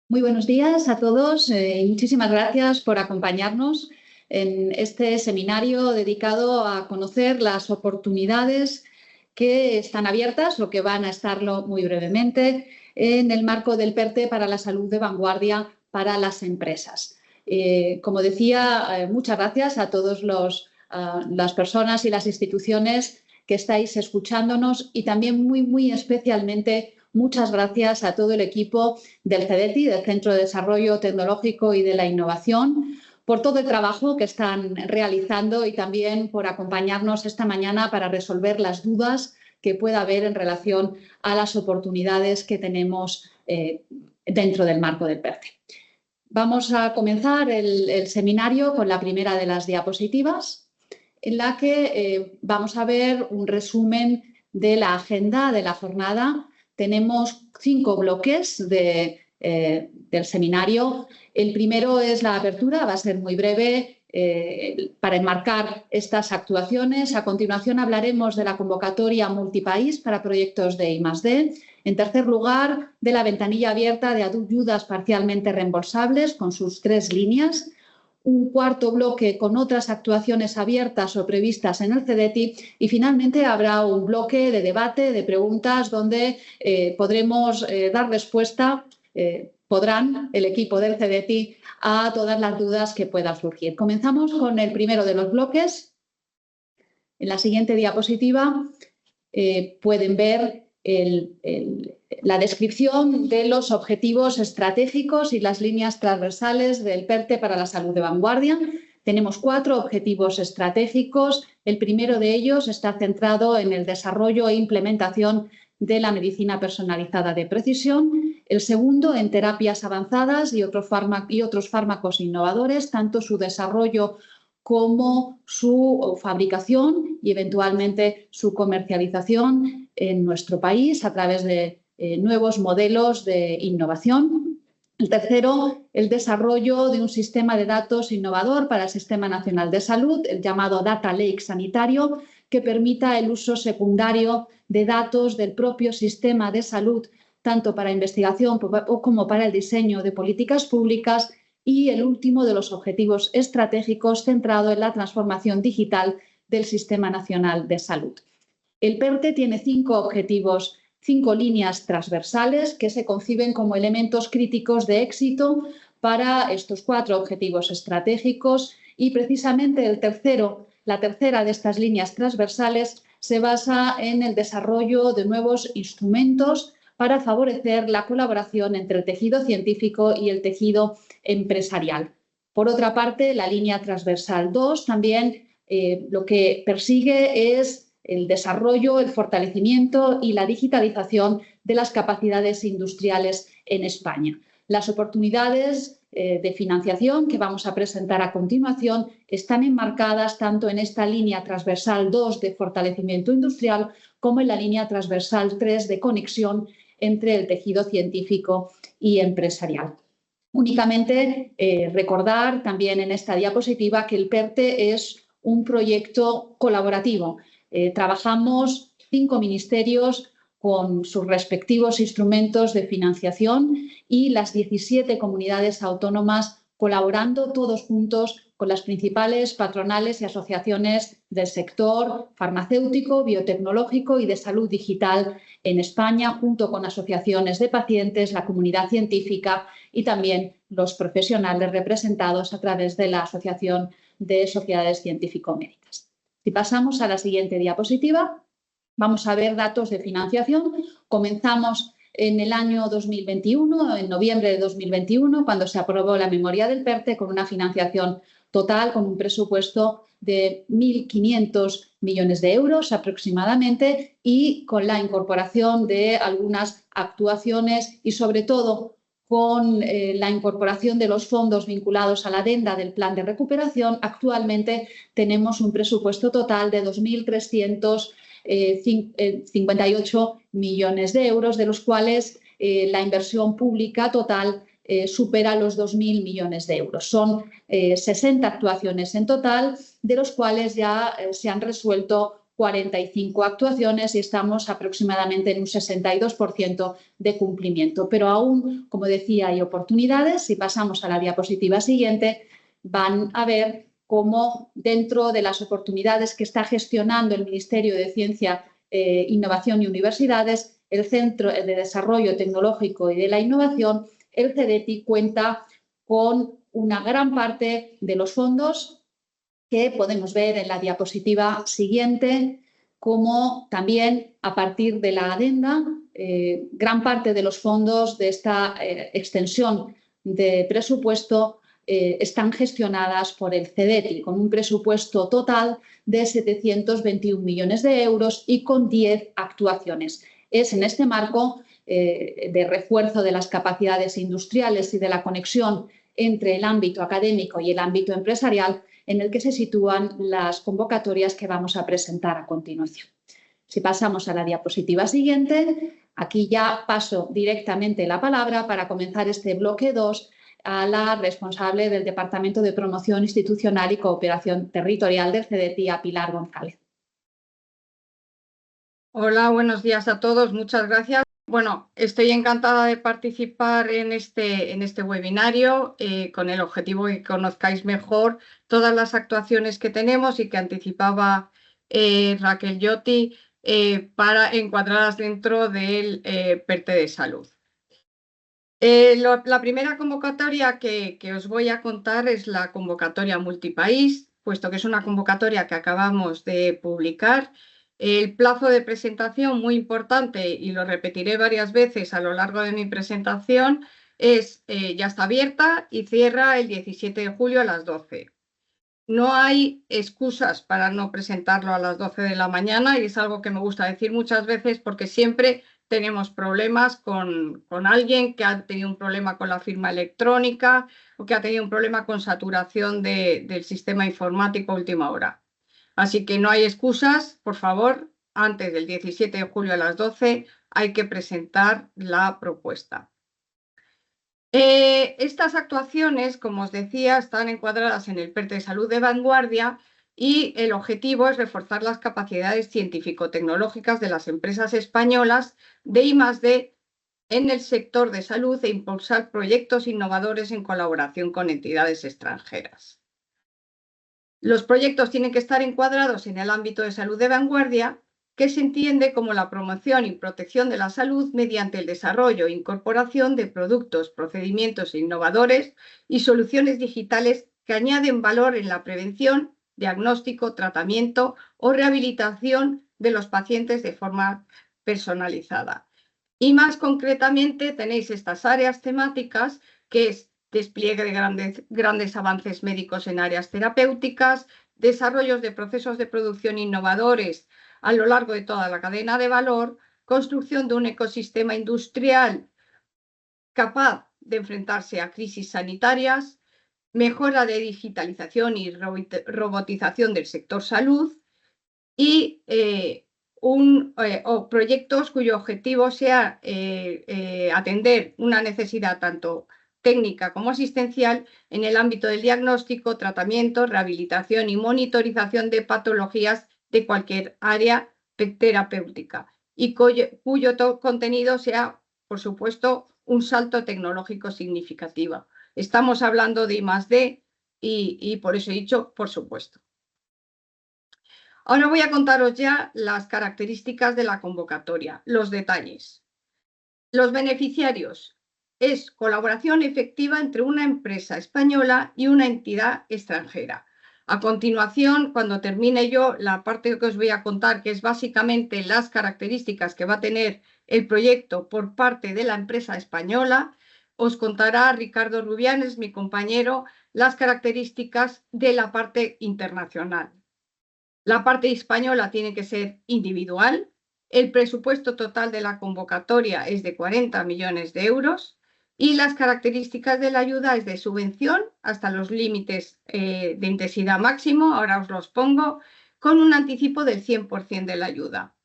Muy buenos días a todos y muchísimas gracias por acompañarnos en este seminario dedicado a conocer las oportunidades que están abiertas o que van a estarlo muy brevemente en el marco del PERTE para la salud de vanguardia para las empresas. Como decía, muchas gracias a todas las personas y las instituciones que estáis escuchándonos y también muy especialmente muchas gracias a todo el equipo del CEDETI, del Centro de Desarrollo Tecnológico y de la Innovación, por todo el trabajo que están realizando y también por acompañarnos esta mañana para resolver las dudas que pueda haber en relación a las oportunidades que tenemos dentro del marco del PERTE. Vamos a comenzar el seminario con la primera de las diapositivas, en la que vamos a ver un resumen de la agenda de la jornada. Tenemos 5 bloques del seminario. El primero es la apertura, va a ser muy breve para enmarcar estas actuaciones. A continuación hablaremos de la convocatoria multipaís para proyectos de I+D. En tercer lugar, de la ventanilla abierta de ayudas parcialmente reembolsables con sus 3 líneas. Un cuarto bloque con otras actuaciones abiertas o previstas en el CEDETI y finalmente habrá un bloque de debate, de preguntas donde podremos dar respuesta, podrán el equipo del CEDETI a todas las dudas que puedan surgir. Comenzamos con el primero de los bloques. En la siguiente diapositiva pueden ver la descripción de los objetivos estratégicos y las líneas transversales del PERTE para la salud de vanguardia. Tenemos 4 objetivos estratégicos. El primero de ellos está centrado en el desarrollo e implementación de la medicina personalizada de precisión. El segundo, en terapias avanzadas y otros fármacos innovadores, tanto su desarrollo como su fabricación y eventualmente su comercialización en nuestro país a través de nuevos modelos de innovación. El tercero, el desarrollo de un sistema de datos innovador para el Sistema Nacional de Salud, el llamado Data Lake Sanitario, que permita el uso secundario de datos del propio sistema de salud, tanto para investigación como para el diseño de políticas públicas. Y el último de los objetivos estratégicos centrado en la transformación digital del Sistema Nacional de Salud. El PERTE tiene 5 objetivos, 5 líneas transversales que se conciben como elementos críticos de éxito para estos 4 objetivos estratégicos y precisamente la tercera de estas líneas transversales se basa en el desarrollo de nuevos instrumentos para favorecer la colaboración entre el tejido científico y el tejido empresarial. Por otra parte, la línea transversal 2 también lo que persigue es el desarrollo, el fortalecimiento y la digitalización de las capacidades industriales en España. Las oportunidades de financiación que vamos a presentar a continuación están enmarcadas tanto en esta línea transversal 2 de fortalecimiento industrial como en la línea transversal 3 de conexión entre el tejido científico y empresarial. Únicamente recordar también en esta diapositiva que el PERTE es un proyecto colaborativo. Trabajamos 5 ministerios con sus respectivos instrumentos de financiación y las 17 comunidades autónomas colaborando todos juntos con las principales patronales y asociaciones del sector farmacéutico, biotecnológico y de salud digital en España, junto con asociaciones de pacientes, la comunidad científica y también los profesionales representados a través de la Asociación de Sociedades Científico-Médicas. Si pasamos a la siguiente diapositiva, vamos a ver datos de financiación. Comenzamos en el año 2021, en noviembre de 2021, cuando se aprobó la memoria del PERTE con una financiación total, con un presupuesto de 1.500 millones de euros aproximadamente y con la incorporación de algunas actuaciones y sobre todo con la incorporación de los fondos vinculados a la adenda del plan de recuperación. Actualmente tenemos un presupuesto total de 2.358 millones de euros, de los cuales la inversión pública total supera los 2.000 millones de euros. Son 60 actuaciones en total, de los cuales ya se han resuelto 45 actuaciones y estamos aproximadamente en un 62% de cumplimiento. Pero aún, como decía, hay oportunidades. Si pasamos a la diapositiva siguiente, van a ver cómo dentro de las oportunidades que está gestionando el Ministerio de Ciencia, Innovación y Universidades, el Centro de Desarrollo Tecnológico y de la Innovación, el CDTI cuenta con una gran parte de los fondos que podemos ver en la diapositiva siguiente, como también a partir de la adenda, gran parte de los fondos de esta extensión de presupuesto están gestionadas por el CDTI, con un presupuesto total de 721 millones de euros y con 10 actuaciones. Es en este marco de refuerzo de las capacidades industriales y de la conexión entre el ámbito académico y el ámbito empresarial en el que se sitúan las convocatorias que vamos a presentar a continuación. Si pasamos a la diapositiva siguiente, aquí ya paso directamente la palabra para comenzar este bloque 2 a la responsable del Departamento de Promoción Institucional y Cooperación Territorial del CDTI, a Pilar González. Hola, buenos días a todos. Muchas gracias. Bueno, estoy encantada de participar en este webinario con el objetivo de que conozcáis mejor todas las actuaciones que tenemos y que anticipaba Raquel Lloti para encuadrarlas dentro del PERTE de salud. La primera convocatoria que os voy a contar es la convocatoria multipaís, puesto que es una convocatoria que acabamos de publicar. El plazo de presentación, muy importante, y lo repetiré varias veces a lo largo de mi presentación, ya está abierta y cierra el 17 de julio a las 12. No hay excusas para no presentarlo a las 12 de la mañana y es algo que me gusta decir muchas veces porque siempre tenemos problemas con alguien que ha tenido un problema con la firma electrónica o que ha tenido un problema con saturación del sistema informático a última hora. Así que no hay excusas, por favor, antes del 17 de julio a las 12 hay que presentar la propuesta. Estas actuaciones, como os decía, están encuadradas en el PERTE de Salud de Vanguardia y el objetivo es reforzar las capacidades científico-tecnológicas de las empresas españolas de I+D en el sector de salud e impulsar proyectos innovadores en colaboración con entidades extranjeras. Los proyectos tienen que estar encuadrados en el ámbito de salud de vanguardia, que se entiende como la promoción y protección de la salud mediante el desarrollo e incorporación de productos, procedimientos innovadores y soluciones digitales que añaden valor en la prevención, diagnóstico, tratamiento o rehabilitación de los pacientes de forma personalizada. Y más concretamente tenéis estas áreas temáticas, que es despliegue de grandes avances médicos en áreas terapéuticas, desarrollos de procesos de producción innovadores a lo largo de toda la cadena de valor, construcción de un ecosistema industrial capaz de enfrentarse a crisis sanitarias, mejora de digitalización y robotización del sector salud y proyectos cuyo objetivo sea atender una necesidad tanto técnica como asistencial en el ámbito del diagnóstico, tratamiento, rehabilitación y monitorización de patologías de cualquier área terapéutica y cuyo contenido sea, por supuesto, un salto tecnológico significativo. Estamos hablando de I+D y por eso he dicho, por supuesto. Ahora voy a contaros ya las características de la convocatoria, los detalles. Los beneficiarios es colaboración efectiva entre una empresa española y una entidad extranjera. A continuación, cuando termine yo la parte que os voy a contar, que es básicamente las características que va a tener el proyecto por parte de la empresa española, os contará Ricardo Rubianes, mi compañero, las características de la parte internacional. La parte española tiene que ser individual. El presupuesto total de la convocatoria es de 40 millones de euros y las características de la ayuda es de subvención hasta los límites de intensidad máximo, ahora os los pongo, con un anticipo del 100% de la ayuda.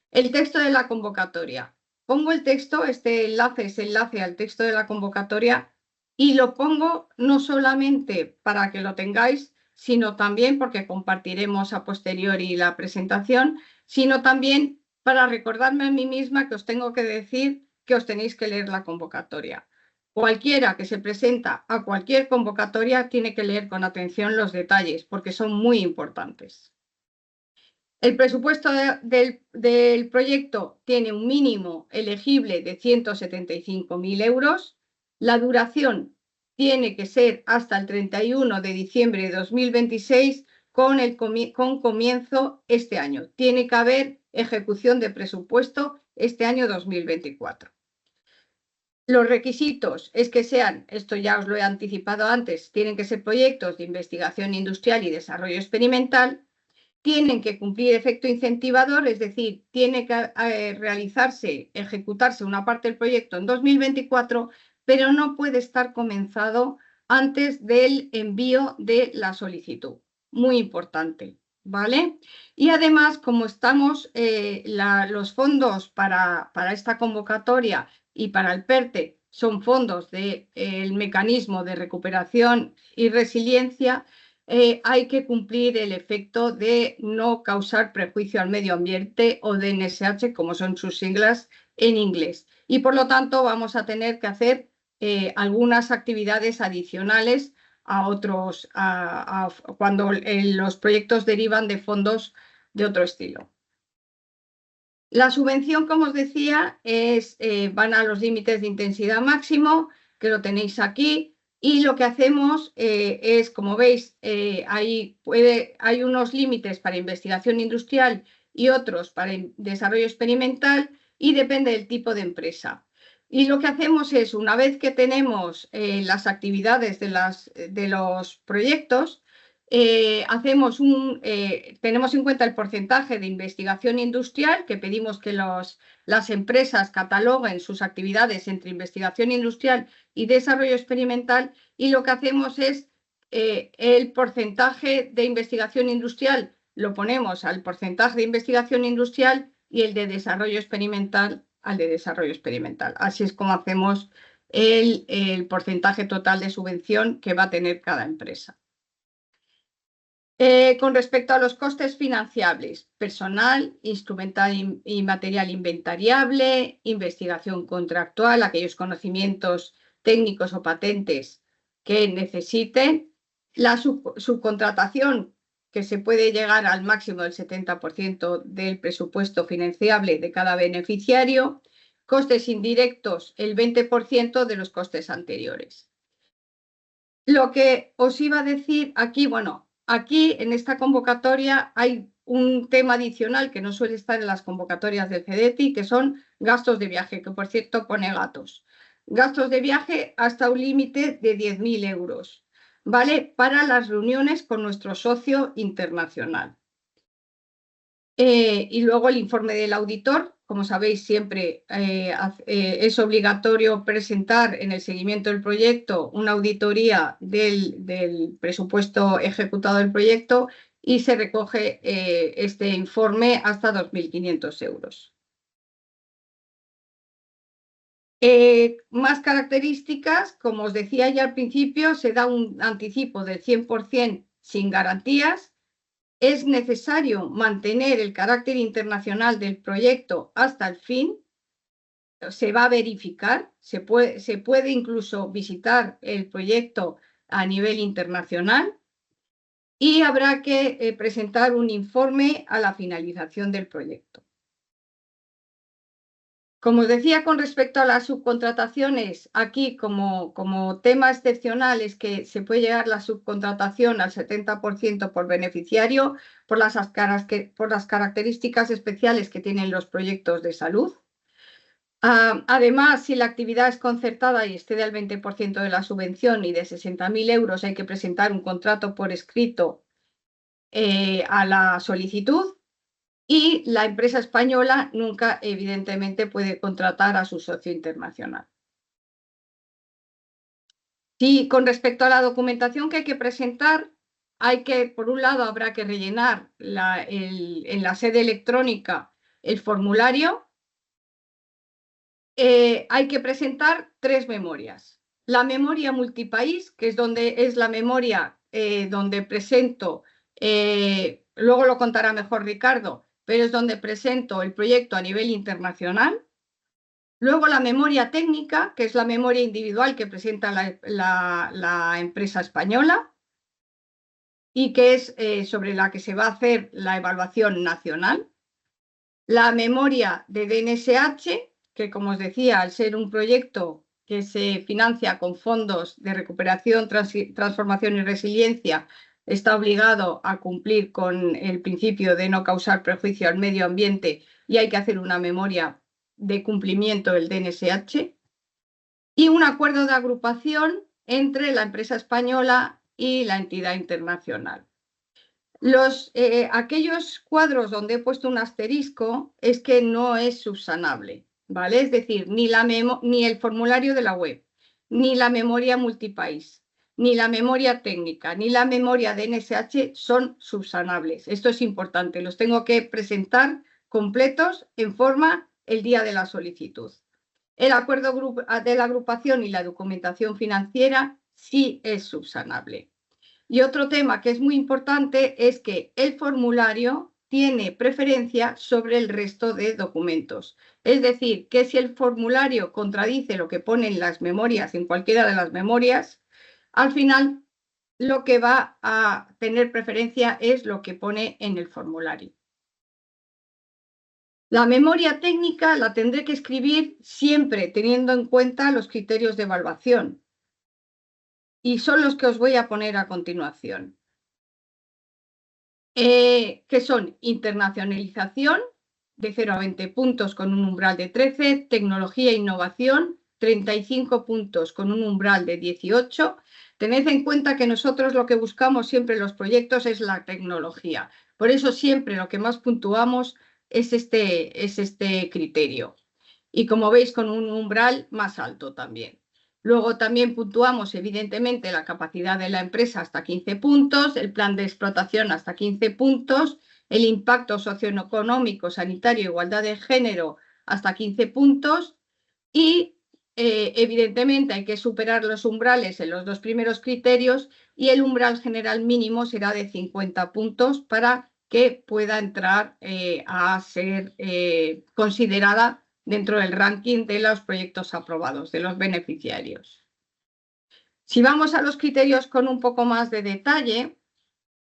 El texto de la convocatoria. Pongo el texto, este enlace es enlace al texto de la convocatoria y lo pongo no solamente para que lo tengáis, sino también, porque compartiremos a posteriori la presentación, sino también para recordarme a mí misma que os tengo que decir que os tenéis que leer la convocatoria. Cualquiera que se presenta a cualquier convocatoria tiene que leer con atención los detalles, porque son muy importantes. El presupuesto del proyecto tiene un mínimo elegible de 175.000 euros. La duración tiene que ser hasta el 31 de diciembre de 2026 con comienzo este año. Tiene que haber ejecución de presupuesto este año 2024. Los requisitos es que sean, esto ya os lo he anticipado antes, tienen que ser proyectos de investigación industrial y desarrollo experimental, tienen que cumplir efecto incentivador, es decir, tiene que ejecutarse una parte del proyecto en 2024, pero no puede estar comenzado antes del envío de la solicitud. Muy importante, ¿vale? Y además, como estamos, los fondos para esta convocatoria y para el PERTE son fondos del mecanismo de recuperación y resiliencia, hay que cumplir el efecto de no causar prejuicio al medio ambiente o DNSH, como son sus siglas en inglés. Y por lo tanto vamos a tener que hacer algunas actividades adicionales a otros, cuando los proyectos derivan de fondos de otro estilo. La subvención, como os decía, van a los límites de intensidad máximo, que lo tenéis aquí, y lo que hacemos es, como veis, hay unos límites para investigación industrial y otros para desarrollo experimental, y depende del tipo de empresa. Y lo que hacemos es, una vez que tenemos las actividades de los proyectos, tenemos en cuenta el porcentaje de investigación industrial, que pedimos que las empresas cataloguen sus actividades entre investigación industrial y desarrollo experimental, y lo que hacemos es el porcentaje de investigación industrial lo ponemos al porcentaje de investigación industrial y el de desarrollo experimental al de desarrollo experimental. Así es como hacemos el porcentaje total de subvención que va a tener cada empresa. Con respecto a los costes financiables, personal, instrumental y material inventariable, investigación contractual, aquellos conocimientos técnicos o patentes que necesiten, la subcontratación, que se puede llegar al máximo del 70% del presupuesto financiable de cada beneficiario, costes indirectos, el 20% de los costes anteriores. Lo que os iba a decir aquí, bueno, aquí en esta convocatoria hay un tema adicional que no suele estar en las convocatorias del CEDETI, que son gastos de viaje, que por cierto pone gatos. Gastos de viaje hasta un límite de 10.000 euros, ¿vale? Para las reuniones con nuestro socio internacional. Y luego el informe del auditor. Como sabéis, siempre es obligatorio presentar en el seguimiento del proyecto una auditoría del presupuesto ejecutado del proyecto, y se recoge este informe hasta 2.500 euros. Más características, como os decía ya al principio, se da un anticipo del 100% sin garantías. Es necesario mantener el carácter internacional del proyecto hasta el fin. Se va a verificar, se puede incluso visitar el proyecto a nivel internacional, y habrá que presentar un informe a la finalización del proyecto. Como os decía, con respecto a las subcontrataciones, aquí como tema excepcional es que se puede llegar la subcontratación al 70% por beneficiario por las características especiales que tienen los proyectos de salud. Además, si la actividad es concertada y excede al 20% de la subvención y de 60.000 euros, hay que presentar un contrato por escrito a la solicitud. Y la empresa española nunca, evidentemente, puede contratar a su socio internacional. Sí, con respecto a la documentación que hay que presentar, por un lado, habrá que rellenar en la sede electrónica el formulario. Hay que presentar 3 memorias. la memoria multipaís, que es la memoria donde presento, luego lo contará mejor Ricardo, pero es donde presento el proyecto a nivel internacional. Luego la memoria técnica, que es la memoria individual que presenta la empresa española y que es sobre la que se va a hacer la evaluación nacional. La memoria de DNSH, que como os decía, al ser un proyecto que se financia con fondos de recuperación, transformación y resiliencia, está obligado a cumplir con el principio de no causar perjuicio al medio ambiente y hay que hacer una memoria de cumplimiento del DNSH. Y un acuerdo de agrupación entre la empresa española y la entidad internacional. Aquellos cuadros donde he puesto un asterisco es que no es subsanable, ¿vale? Es decir, ni el formulario de la web, ni la memoria multipaís, ni la memoria técnica, ni la memoria DNSH son subsanables. Esto es importante, los tengo que presentar completos en forma el día de la solicitud. El acuerdo de la agrupación y la documentación financiera sí es subsanable. Y otro tema que es muy importante es que el formulario tiene preferencia sobre el resto de documentos. Es decir, que si el formulario contradice lo que pone en las memorias, en cualquiera de las memorias, al final lo que va a tener preferencia es lo que pone en el formulario. La memoria técnica la tendré que escribir siempre teniendo en cuenta los criterios de evaluación. Y son los que os voy a poner a continuación. Que son internacionalización de 0 a 20 puntos con un umbral de 13, tecnología e innovación 35 puntos con un umbral de 18. Tened en cuenta que nosotros lo que buscamos siempre en los proyectos es la tecnología. Por eso siempre lo que más puntuamos es este criterio. Y como veis, con un umbral más alto también. Luego también puntuamos, evidentemente, la capacidad de la empresa hasta 15 puntos, el plan de explotación hasta 15 puntos, el impacto socioeconómico, sanitario, igualdad de género hasta 15 puntos y, evidentemente, hay que superar los umbrales en los dos primeros criterios y el umbral general mínimo será de 50 puntos para que pueda entrar a ser considerada dentro del ranking de los proyectos aprobados, de los beneficiarios. Si vamos a los criterios con un poco más de detalle,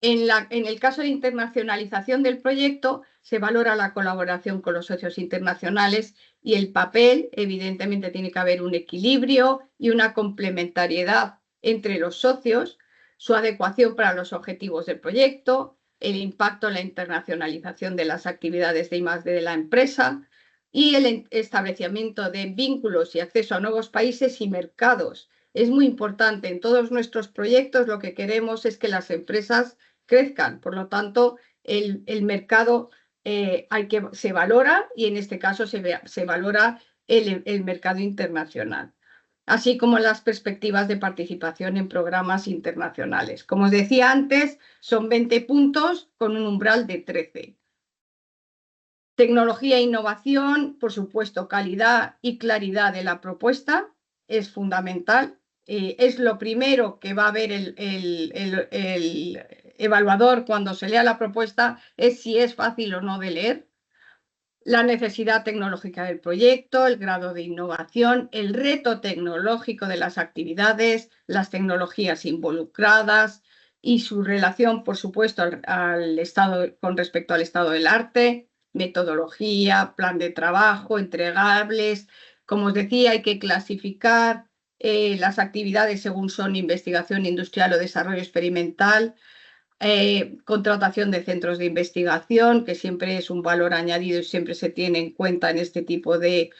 en el caso de internacionalización del proyecto, se valora la colaboración con los socios internacionales y el papel, evidentemente tiene que haber un equilibrio y una complementariedad entre los socios, su adecuación para los objetivos del proyecto, el impacto en la internacionalización de las actividades de I+D de la empresa, y el establecimiento de vínculos y acceso a nuevos países y mercados. Es muy importante. En todos nuestros proyectos lo que queremos es que las empresas crezcan. Por lo tanto, el mercado se valora y en este caso se valora el mercado internacional, así como las perspectivas de participación en programas internacionales. Como os decía antes, son 20 puntos con un umbral de 13. Tecnología e innovación, por supuesto, calidad y claridad de la propuesta es fundamental. Es lo primero que va a ver el evaluador cuando se lea la propuesta, es si es fácil o no de leer. La necesidad tecnológica del proyecto, el grado de innovación, el reto tecnológico de las actividades, las tecnologías involucradas y su relación, por supuesto, con respecto al estado del arte, metodología, plan de trabajo, entregables. Como os decía, hay que clasificar las actividades según son investigación industrial o desarrollo experimental, contratación de centros de investigación, que siempre es un valor añadido y siempre se tiene en cuenta en este tipo de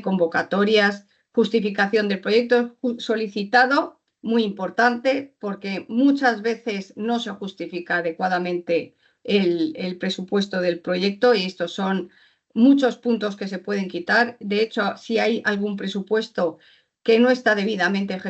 convocatorias, justificación del proyecto solicitado, muy importante, porque muchas veces no se justifica adecuadamente el presupuesto del proyecto y estos son muchos puntos que se pueden quitar. De hecho, si hay algún presupuesto que no está debidamente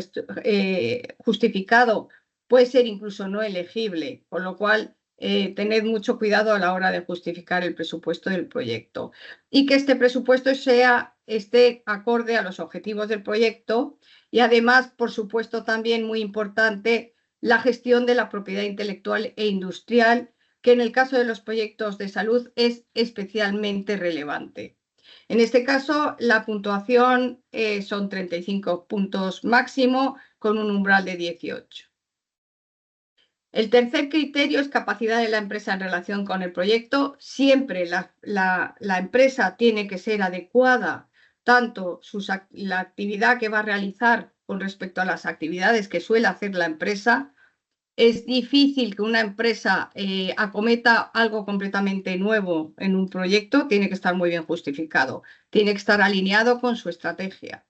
justificado, puede ser incluso no elegible, con lo cual tened mucho cuidado a la hora de justificar el presupuesto del proyecto. Y que este presupuesto sea esté acorde a los objetivos del proyecto y además, por supuesto, también muy importante, la gestión de la propiedad intelectual e industrial, que en el caso de los proyectos de salud es especialmente relevante. En este caso, la puntuación son 35 puntos máximo con un umbral de 18. El tercer criterio es capacidad de la empresa en relación con el proyecto. Siempre la empresa tiene que ser adecuada, tanto la actividad que va a realizar con respecto a las actividades que suele hacer la empresa. Es difícil que una empresa acometa algo completamente nuevo en un proyecto, tiene que estar muy bien justificado, tiene que estar alineado con su estrategia.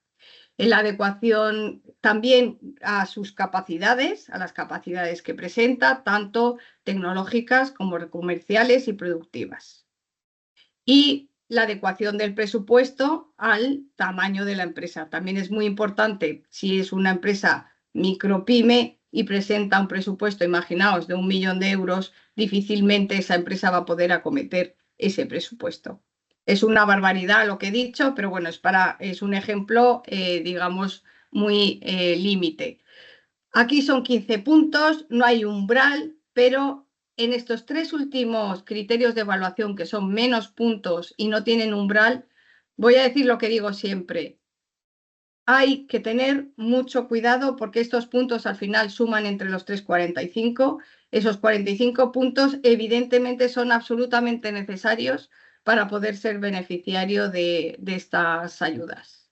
En la adecuación también a sus capacidades, a las capacidades que presenta, tanto tecnológicas como comerciales y productivas. Y la adecuación del presupuesto al tamaño de la empresa. También es muy importante si es una empresa micropyme y presenta un presupuesto, imaginaos, de 1 millón de euros, difícilmente esa empresa va a poder acometer ese presupuesto. Es una barbaridad lo que he dicho, pero bueno, es un ejemplo, digamos, muy límite. Aquí son 15 puntos, no hay umbral, pero en estos 3 últimos criterios de evaluación, que son menos puntos y no tienen umbral, voy a decir lo que digo siempre. Hay que tener mucho cuidado porque estos puntos al final suman entre los 3,45. Esos 45 puntos evidentemente son absolutamente necesarios para poder ser beneficiario de estas ayudas.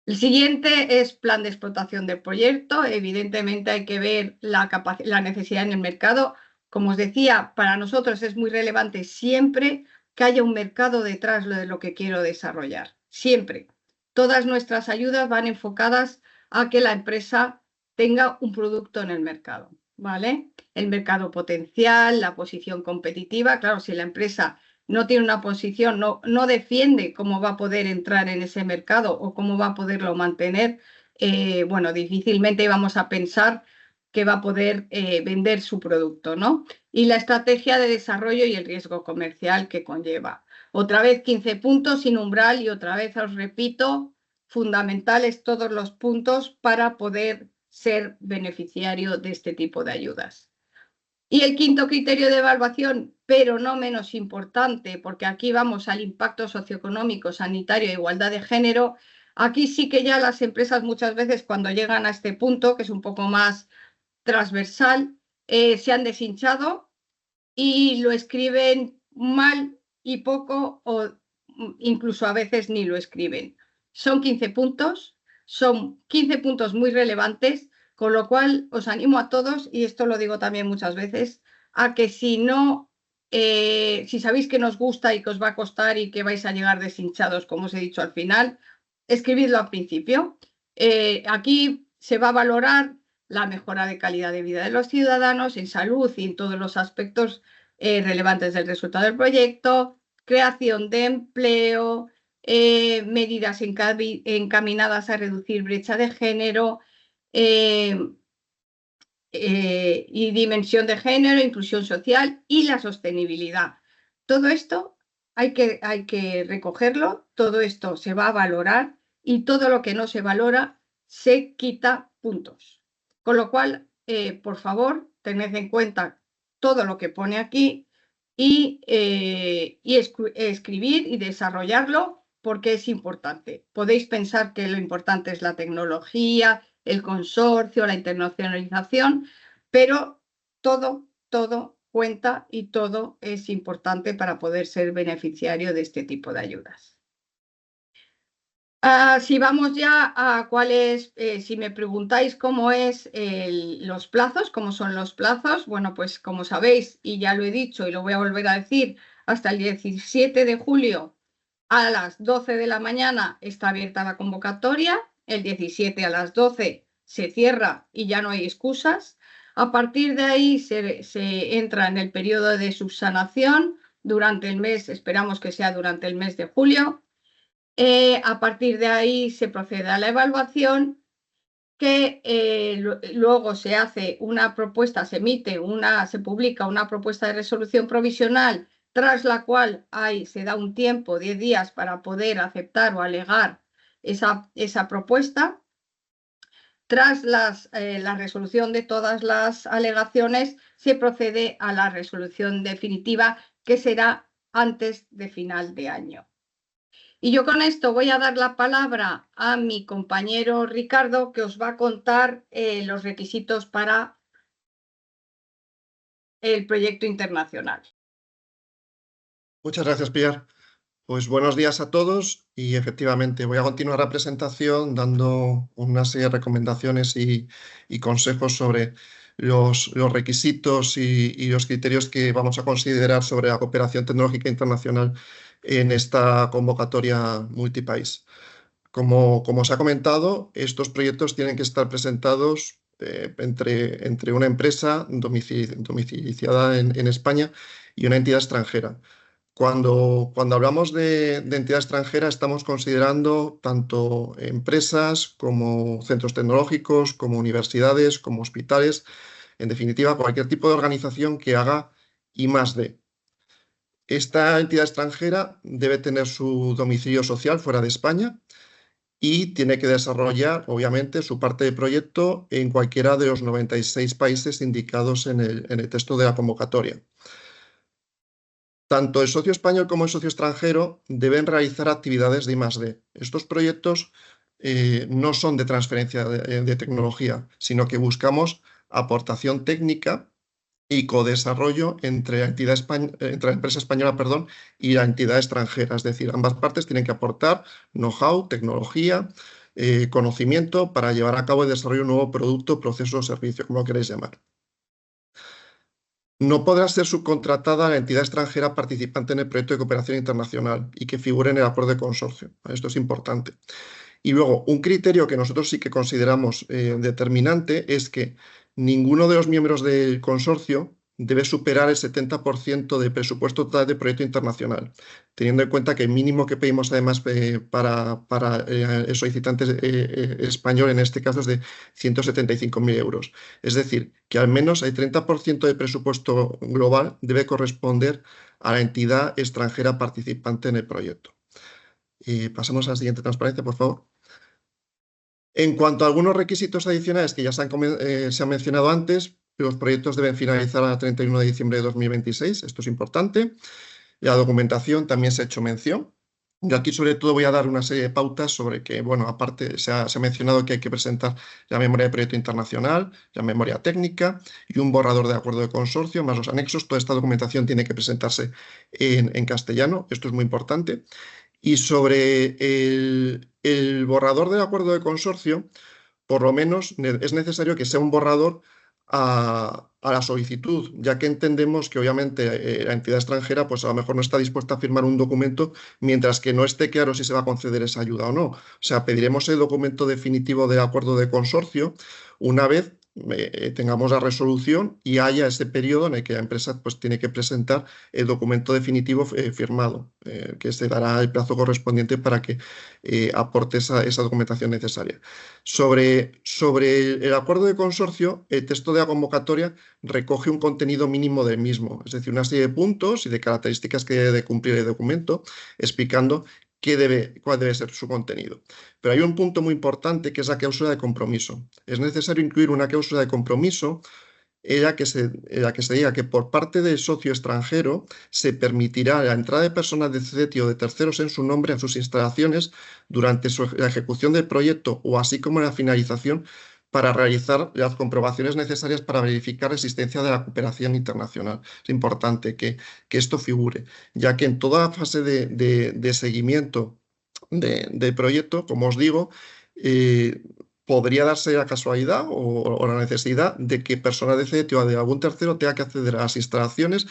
El siguiente es plan de explotación del proyecto. Evidentemente hay que ver la necesidad en el mercado. Como os decía, para nosotros es muy relevante siempre que haya un mercado detrás de lo que quiero desarrollar. Siempre. Todas nuestras ayudas van enfocadas a que la empresa tenga un producto en el mercado, ¿vale? El mercado potencial, la posición competitiva. Claro, si la empresa no tiene una posición, no defiende cómo va a poder entrar en ese mercado o cómo va a poderlo mantener, bueno, difícilmente vamos a pensar que va a poder vender su producto, ¿no? Y la estrategia de desarrollo y el riesgo comercial que conlleva. Otra vez 15 puntos sin umbral y otra vez os repito, fundamentales todos los puntos para poder ser beneficiario de este tipo de ayudas. Y el quinto criterio de evaluación, pero no menos importante, porque aquí vamos al impacto socioeconómico, sanitario e igualdad de género. Aquí sí que ya las empresas muchas veces cuando llegan a este punto, que es un poco más transversal, se han deshinchado y lo escriben mal y poco o incluso a veces ni lo escriben. Son 15 puntos, son 15 puntos muy relevantes, con lo cual os animo a todos, y esto lo digo también muchas veces, a que si sabéis que nos gusta y que os va a costar y que vais a llegar deshinchados, como os he dicho al final, escribidlo al principio. Aquí se va a valorar la mejora de calidad de vida de los ciudadanos en salud y en todos los aspectos relevantes del resultado del proyecto, creación de empleo, medidas encaminadas a reducir brecha de género y dimensión de género, inclusión social y la sostenibilidad. Todo esto hay que recogerlo, todo esto se va a valorar y todo lo que no se valora se quita puntos. Con lo cual, por favor, tened en cuenta todo lo que pone aquí y escribir y desarrollarlo porque es importante. Podéis pensar que lo importante es la tecnología, el consorcio, la internacionalización, pero todo cuenta y todo es importante para poder ser beneficiario de este tipo de ayudas. Si vamos ya a cuáles, si me preguntáis cómo es los plazos, cómo son los plazos, bueno, pues como sabéis, y ya lo he dicho y lo voy a volver a decir, hasta el 17 de julio a las 12 de la mañana está abierta la convocatoria, el 17 a las 12 se cierra y ya no hay excusas. A partir de ahí se entra en el periodo de subsanación durante el mes, esperamos que sea durante el mes de julio. A partir de ahí se procede a la evaluación, que luego se hace una propuesta, se publica una propuesta de resolución provisional tras la cual se da un tiempo, 10 días, para poder aceptar o alegar esa propuesta. Tras la resolución de todas las alegaciones, se procede a la resolución definitiva, que será antes de final de año. Y yo con esto voy a dar la palabra a mi compañero Ricardo, que os va a contar los requisitos para el proyecto internacional. Muchas gracias, Pilar. Pues buenos días a todos y efectivamente voy a continuar la presentación dando una serie de recomendaciones y consejos sobre los requisitos y los criterios que vamos a considerar sobre la cooperación tecnológica internacional en esta convocatoria multipaís. Como se ha comentado, estos proyectos tienen que estar presentados entre una empresa domiciliada en España y una entidad extranjera. Cuando hablamos de entidad extranjera, estamos considerando tanto empresas como centros tecnológicos, como universidades, como hospitales, en definitiva, cualquier tipo de organización que haga I+D. Esta entidad extranjera debe tener su domicilio social fuera de España y tiene que desarrollar, obviamente, su parte de proyecto en cualquiera de los 96 países indicados en el texto de la convocatoria. Tanto el socio español como el socio extranjero deben realizar actividades de I+D. Estos proyectos no son de transferencia de tecnología, sino que buscamos aportación técnica y codesarrollo entre la empresa española y la entidad extranjera. Es decir, ambas partes tienen que aportar know-how, tecnología, conocimiento para llevar a cabo el desarrollo de un nuevo producto, proceso o servicio, como lo queréis llamar. No podrá ser subcontratada a la entidad extranjera participante en el proyecto de cooperación internacional y que figure en el acuerdo de consorcio. Esto es importante. Y luego, un criterio que nosotros sí que consideramos determinante es que ninguno de los miembros del consorcio debe superar el 70% del presupuesto total del proyecto internacional, teniendo en cuenta que el mínimo que pedimos además para el solicitante español en este caso es de 175.000 euros. Es decir, que al menos el 30% del presupuesto global debe corresponder a la entidad extranjera participante en el proyecto. Pasamos a la siguiente transparencia, por favor. En cuanto a algunos requisitos adicionales que ya se han mencionado antes, los proyectos deben finalizar a 31 de diciembre de 2026, esto es importante. La documentación también se ha hecho mención. Yo aquí sobre todo voy a dar una serie de pautas sobre que, bueno, aparte se ha mencionado que hay que presentar la memoria de proyecto internacional, la memoria técnica y un borrador de acuerdo de consorcio, más los anexos. Toda esta documentación tiene que presentarse en castellano, esto es muy importante. Y sobre el borrador del acuerdo de consorcio, por lo menos es necesario que sea un borrador a la solicitud, ya que entendemos que obviamente la entidad extranjera pues a lo mejor no está dispuesta a firmar un documento mientras que no esté claro si se va a conceder esa ayuda o no. O sea, pediremos el documento definitivo del acuerdo de consorcio una vez tengamos la resolución y haya ese periodo en el que la empresa pues, tiene que presentar el documento definitivo firmado, que se dará el plazo correspondiente para que aporte esa documentación necesaria. Sobre el acuerdo de consorcio, el texto de la convocatoria recoge un contenido mínimo del mismo, es decir, una serie de puntos y de características que debe cumplir el documento, explicando cuál debe ser su contenido. Pero hay un punto muy importante que es la cláusula de compromiso. Es necesario incluir una cláusula de compromiso en la que se diga que por parte del socio extranjero se permitirá la entrada de personas de CETI o de terceros en su nombre a sus instalaciones durante la ejecución del proyecto o así como la finalización para realizar las comprobaciones necesarias para verificar la existencia de la cooperación internacional. Es importante que esto figure, ya que en toda fase de seguimiento del proyecto, como os digo, podría darse la casualidad o la necesidad de que personal de CETI o de algún tercero tenga que acceder a las instalaciones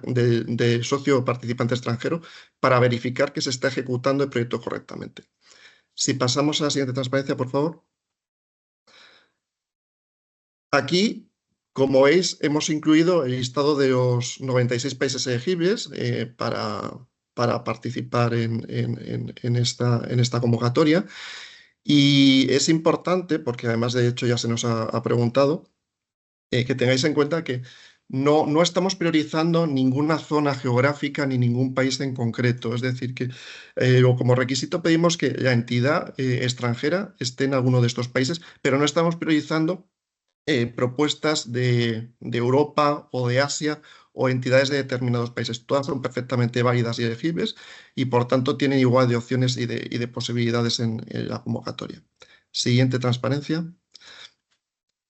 del socio participante extranjero para verificar que se está ejecutando el proyecto correctamente. Si pasamos a la siguiente transparencia, por favor. Aquí, como veis, hemos incluido el listado de los 96 países elegibles para participar en esta convocatoria. Y es importante, porque además de hecho ya se nos ha preguntado, que tengáis en cuenta que no estamos priorizando ninguna zona geográfica ni ningún país en concreto. Es decir, que como requisito pedimos que la entidad extranjera esté en alguno de estos países, pero no estamos priorizando propuestas de Europa o de Asia o entidades de determinados países. Todas son perfectamente válidas y elegibles y, por tanto, tienen igual de opciones y de posibilidades en la convocatoria. Siguiente transparencia.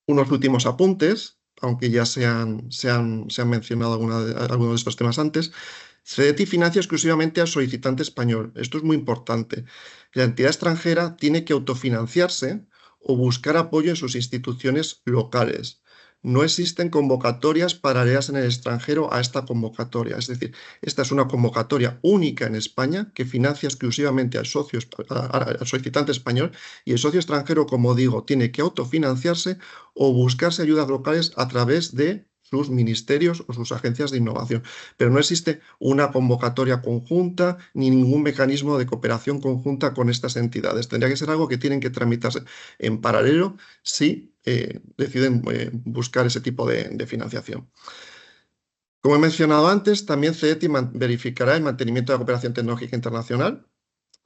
Unos últimos apuntes, aunque ya se han mencionado algunos de estos temas antes. CEDETI financia exclusivamente al solicitante español. Esto es muy importante. La entidad extranjera tiene que autofinanciarse o buscar apoyo en sus instituciones locales. No existen convocatorias paralelas en el extranjero a esta convocatoria. Es decir, esta es una convocatoria única en España que financia exclusivamente al solicitante español, y el socio extranjero, como digo, tiene que autofinanciarse o buscarse ayudas locales a través de sus ministerios o sus agencias de innovación. Pero no existe una convocatoria conjunta ni ningún mecanismo de cooperación conjunta con estas entidades. Tendría que ser algo que tienen que tramitarse en paralelo si deciden buscar ese tipo de financiación. Como he mencionado antes, también CEDETI verificará el mantenimiento de la cooperación tecnológica internacional.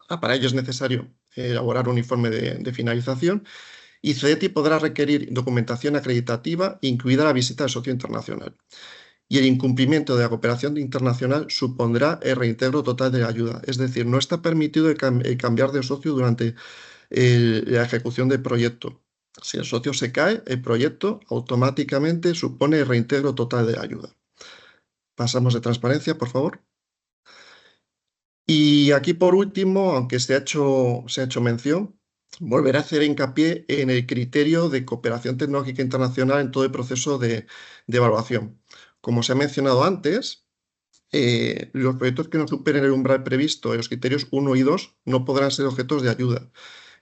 Para ello es necesario elaborar un informe de finalización, y CEDETI podrá requerir documentación acreditativa, incluida la visita del socio internacional. Y el incumplimiento de la cooperación internacional supondrá el reintegro total de la ayuda. Es decir, no está permitido el cambiar de socio durante la ejecución del proyecto. Si el socio se cae, el proyecto automáticamente supone el reintegro total de la ayuda. Pasamos de transparencia, por favor. Y aquí, por último, aunque se ha hecho mención, volverá a hacer hincapié en el criterio de cooperación tecnológica internacional en todo el proceso de evaluación. Como se ha mencionado antes, los proyectos que no superen el umbral previsto en los criterios 1 y 2 no podrán ser objetos de ayuda.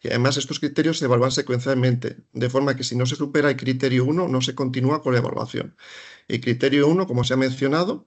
Y además, estos criterios se evalúan secuencialmente, de forma que si no se supera el criterio 1, no se continúa con la evaluación. El criterio 1, como se ha mencionado,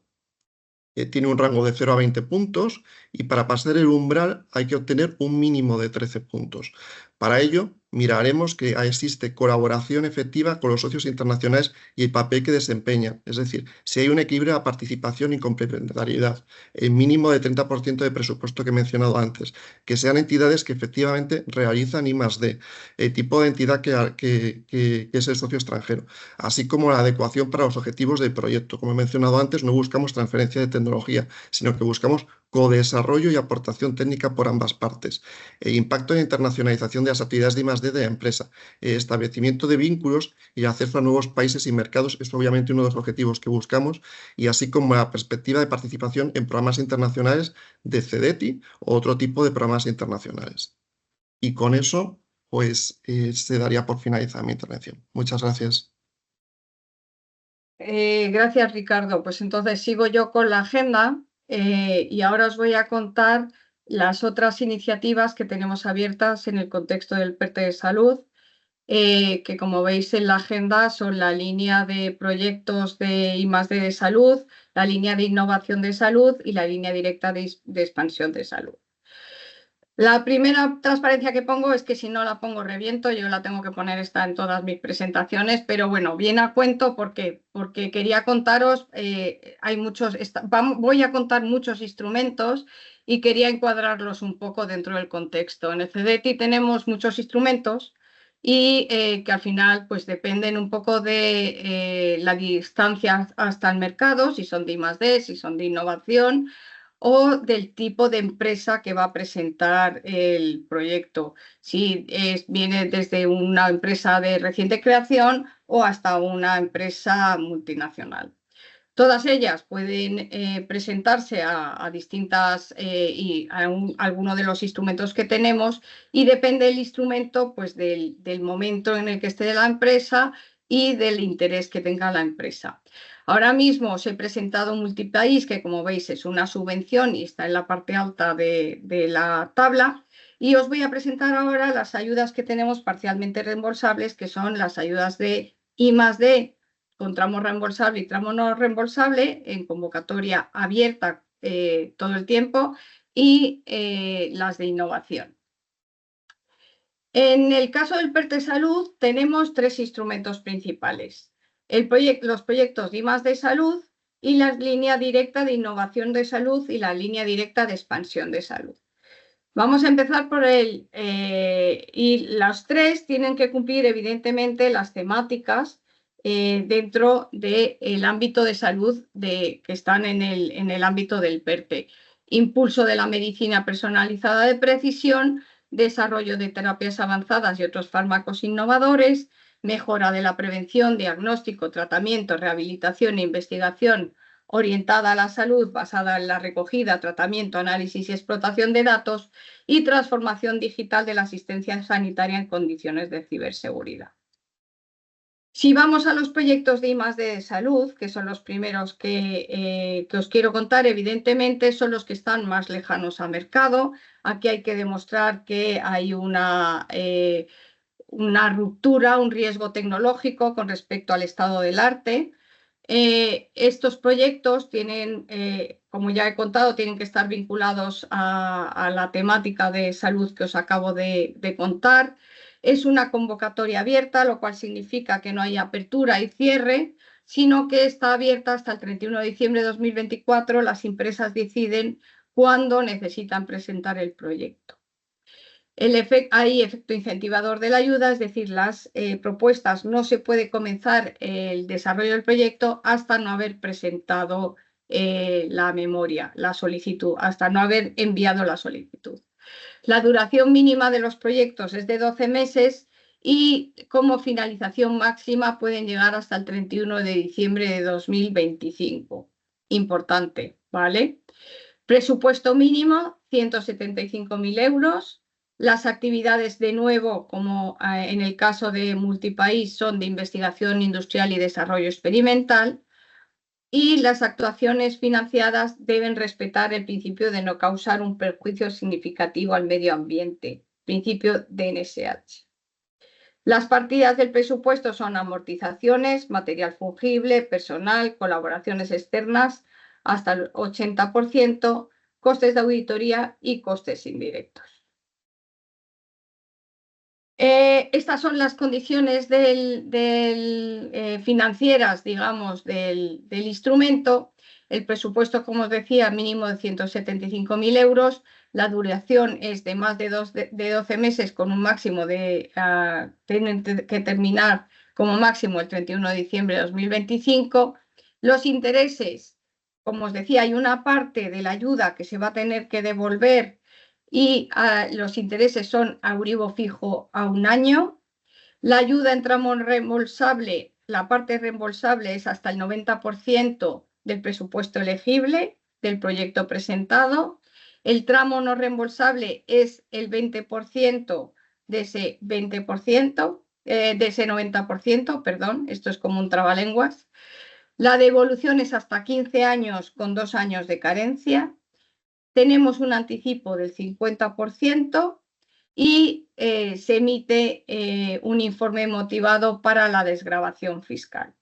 tiene un rango de 0 a 20 puntos, y para pasar el umbral hay que obtener un mínimo de 13 puntos. Para ello, miraremos que existe colaboración efectiva con los socios internacionales y el papel que desempeñan. Es decir, si hay un equilibrio de participación y complementariedad, el mínimo de 30% de presupuesto que he mencionado antes, que sean entidades que efectivamente realizan I+D, el tipo de entidad que es el socio extranjero, así como la adecuación para los objetivos del proyecto. Como he mencionado antes, no buscamos transferencia de tecnología, sino que buscamos codesarrollo y aportación técnica por ambas partes. El impacto en la internacionalización de las actividades de I+D de la empresa, el establecimiento de vínculos y el acceso a nuevos países y mercados es obviamente uno de los objetivos que buscamos, y así como la perspectiva de participación en programas internacionales de CEDETI o otro tipo de programas internacionales. Y con eso, pues, se daría por finalizada mi intervención. Muchas gracias. Gracias, Ricardo. Pues entonces sigo yo con la agenda y ahora os voy a contar las otras iniciativas que tenemos abiertas en el contexto del PERTE de salud, que como veis en la agenda son la línea de proyectos de I+D de salud, la línea de innovación de salud y la línea directa de expansión de salud. La primera transparencia que pongo es que si no la pongo reviento, yo la tengo que poner esta en todas mis presentaciones, pero bueno, viene a cuento porque quería contaros, voy a contar muchos instrumentos y quería encuadrarlos un poco dentro del contexto. En el CEDETI tenemos muchos instrumentos y que al final pues dependen un poco de la distancia hasta el mercado, si son de I+D, si son de innovación, o del tipo de empresa que va a presentar el proyecto, si viene desde una empresa de reciente creación o hasta una empresa multinacional. Todas ellas pueden presentarse a distintas y a alguno de los instrumentos que tenemos, y depende del instrumento pues del momento en el que esté la empresa y del interés que tenga la empresa. Ahora mismo os he presentado Multipaís, que como veis es una subvención y está en la parte alta de la tabla, y os voy a presentar ahora las ayudas que tenemos parcialmente reembolsables, que son las ayudas de I+D con tramo reembolsable y tramo no reembolsable en convocatoria abierta todo el tiempo, y las de innovación. En el caso del PERTE Salud tenemos tres instrumentos principales. los proyectos de I+D Salud y la línea directa de innovación de salud y la línea directa de expansión de salud. Vamos a empezar por y los tres tienen que cumplir evidentemente las temáticas dentro del ámbito de salud que están en el ámbito del PERTE. Impulso de la medicina personalizada de precisión, desarrollo de terapias avanzadas y otros fármacos innovadores, mejora de la prevención, diagnóstico, tratamiento, rehabilitación e investigación orientada a la salud basada en la recogida, tratamiento, análisis y explotación de datos y transformación digital de la asistencia sanitaria en condiciones de ciberseguridad. Si vamos a los proyectos de I+D de salud, que son los primeros que os quiero contar, evidentemente son los que están más lejanos al mercado. Aquí hay que demostrar que hay una ruptura, un riesgo tecnológico con respecto al estado del arte. Estos proyectos tienen, como ya he contado, tienen que estar vinculados a la temática de salud que os acabo de contar. Es una convocatoria abierta, lo cual significa que no hay apertura y cierre, sino que está abierta hasta el 31 de diciembre de 2024. Las empresas deciden cuándo necesitan presentar el proyecto. Hay efecto incentivador de la ayuda, es decir, las propuestas no se puede comenzar el desarrollo del proyecto hasta no haber presentado la memoria, la solicitud, hasta no haber enviado la solicitud. La duración mínima de los proyectos es de 12 meses y como finalización máxima pueden llegar hasta el 31 de diciembre de 2025. Importante, ¿vale? Presupuesto mínimo, 175.000 euros. Las actividades, de nuevo, como en el caso de multipaís, son de investigación industrial y desarrollo experimental. Y las actuaciones financiadas deben respetar el principio de no causar un perjuicio significativo al medio ambiente, principio de NSH. Las partidas del presupuesto son amortizaciones, material fungible, personal, colaboraciones externas, hasta el 80%, costes de auditoría y costes indirectos. Estas son las condiciones financieras, digamos, del instrumento. El presupuesto, como os decía, mínimo de 175.000 euros. La duración es de más de 12 meses con un máximo tienen que terminar como máximo el 31 de diciembre de 2025. Los intereses, como os decía, hay una parte de la ayuda que se va a tener que devolver y los intereses son a Euribor fijo a 1 año. La ayuda en tramo reembolsable, la parte reembolsable es hasta el 90% del presupuesto elegible del proyecto presentado. El tramo no reembolsable es el 20% de ese 20%, de ese 90%, perdón, esto es como un trabalenguas. La devolución es hasta 15 años con 2 años de carencia. Tenemos un anticipo del 50% y se emite un informe motivado para la desgravación fiscal.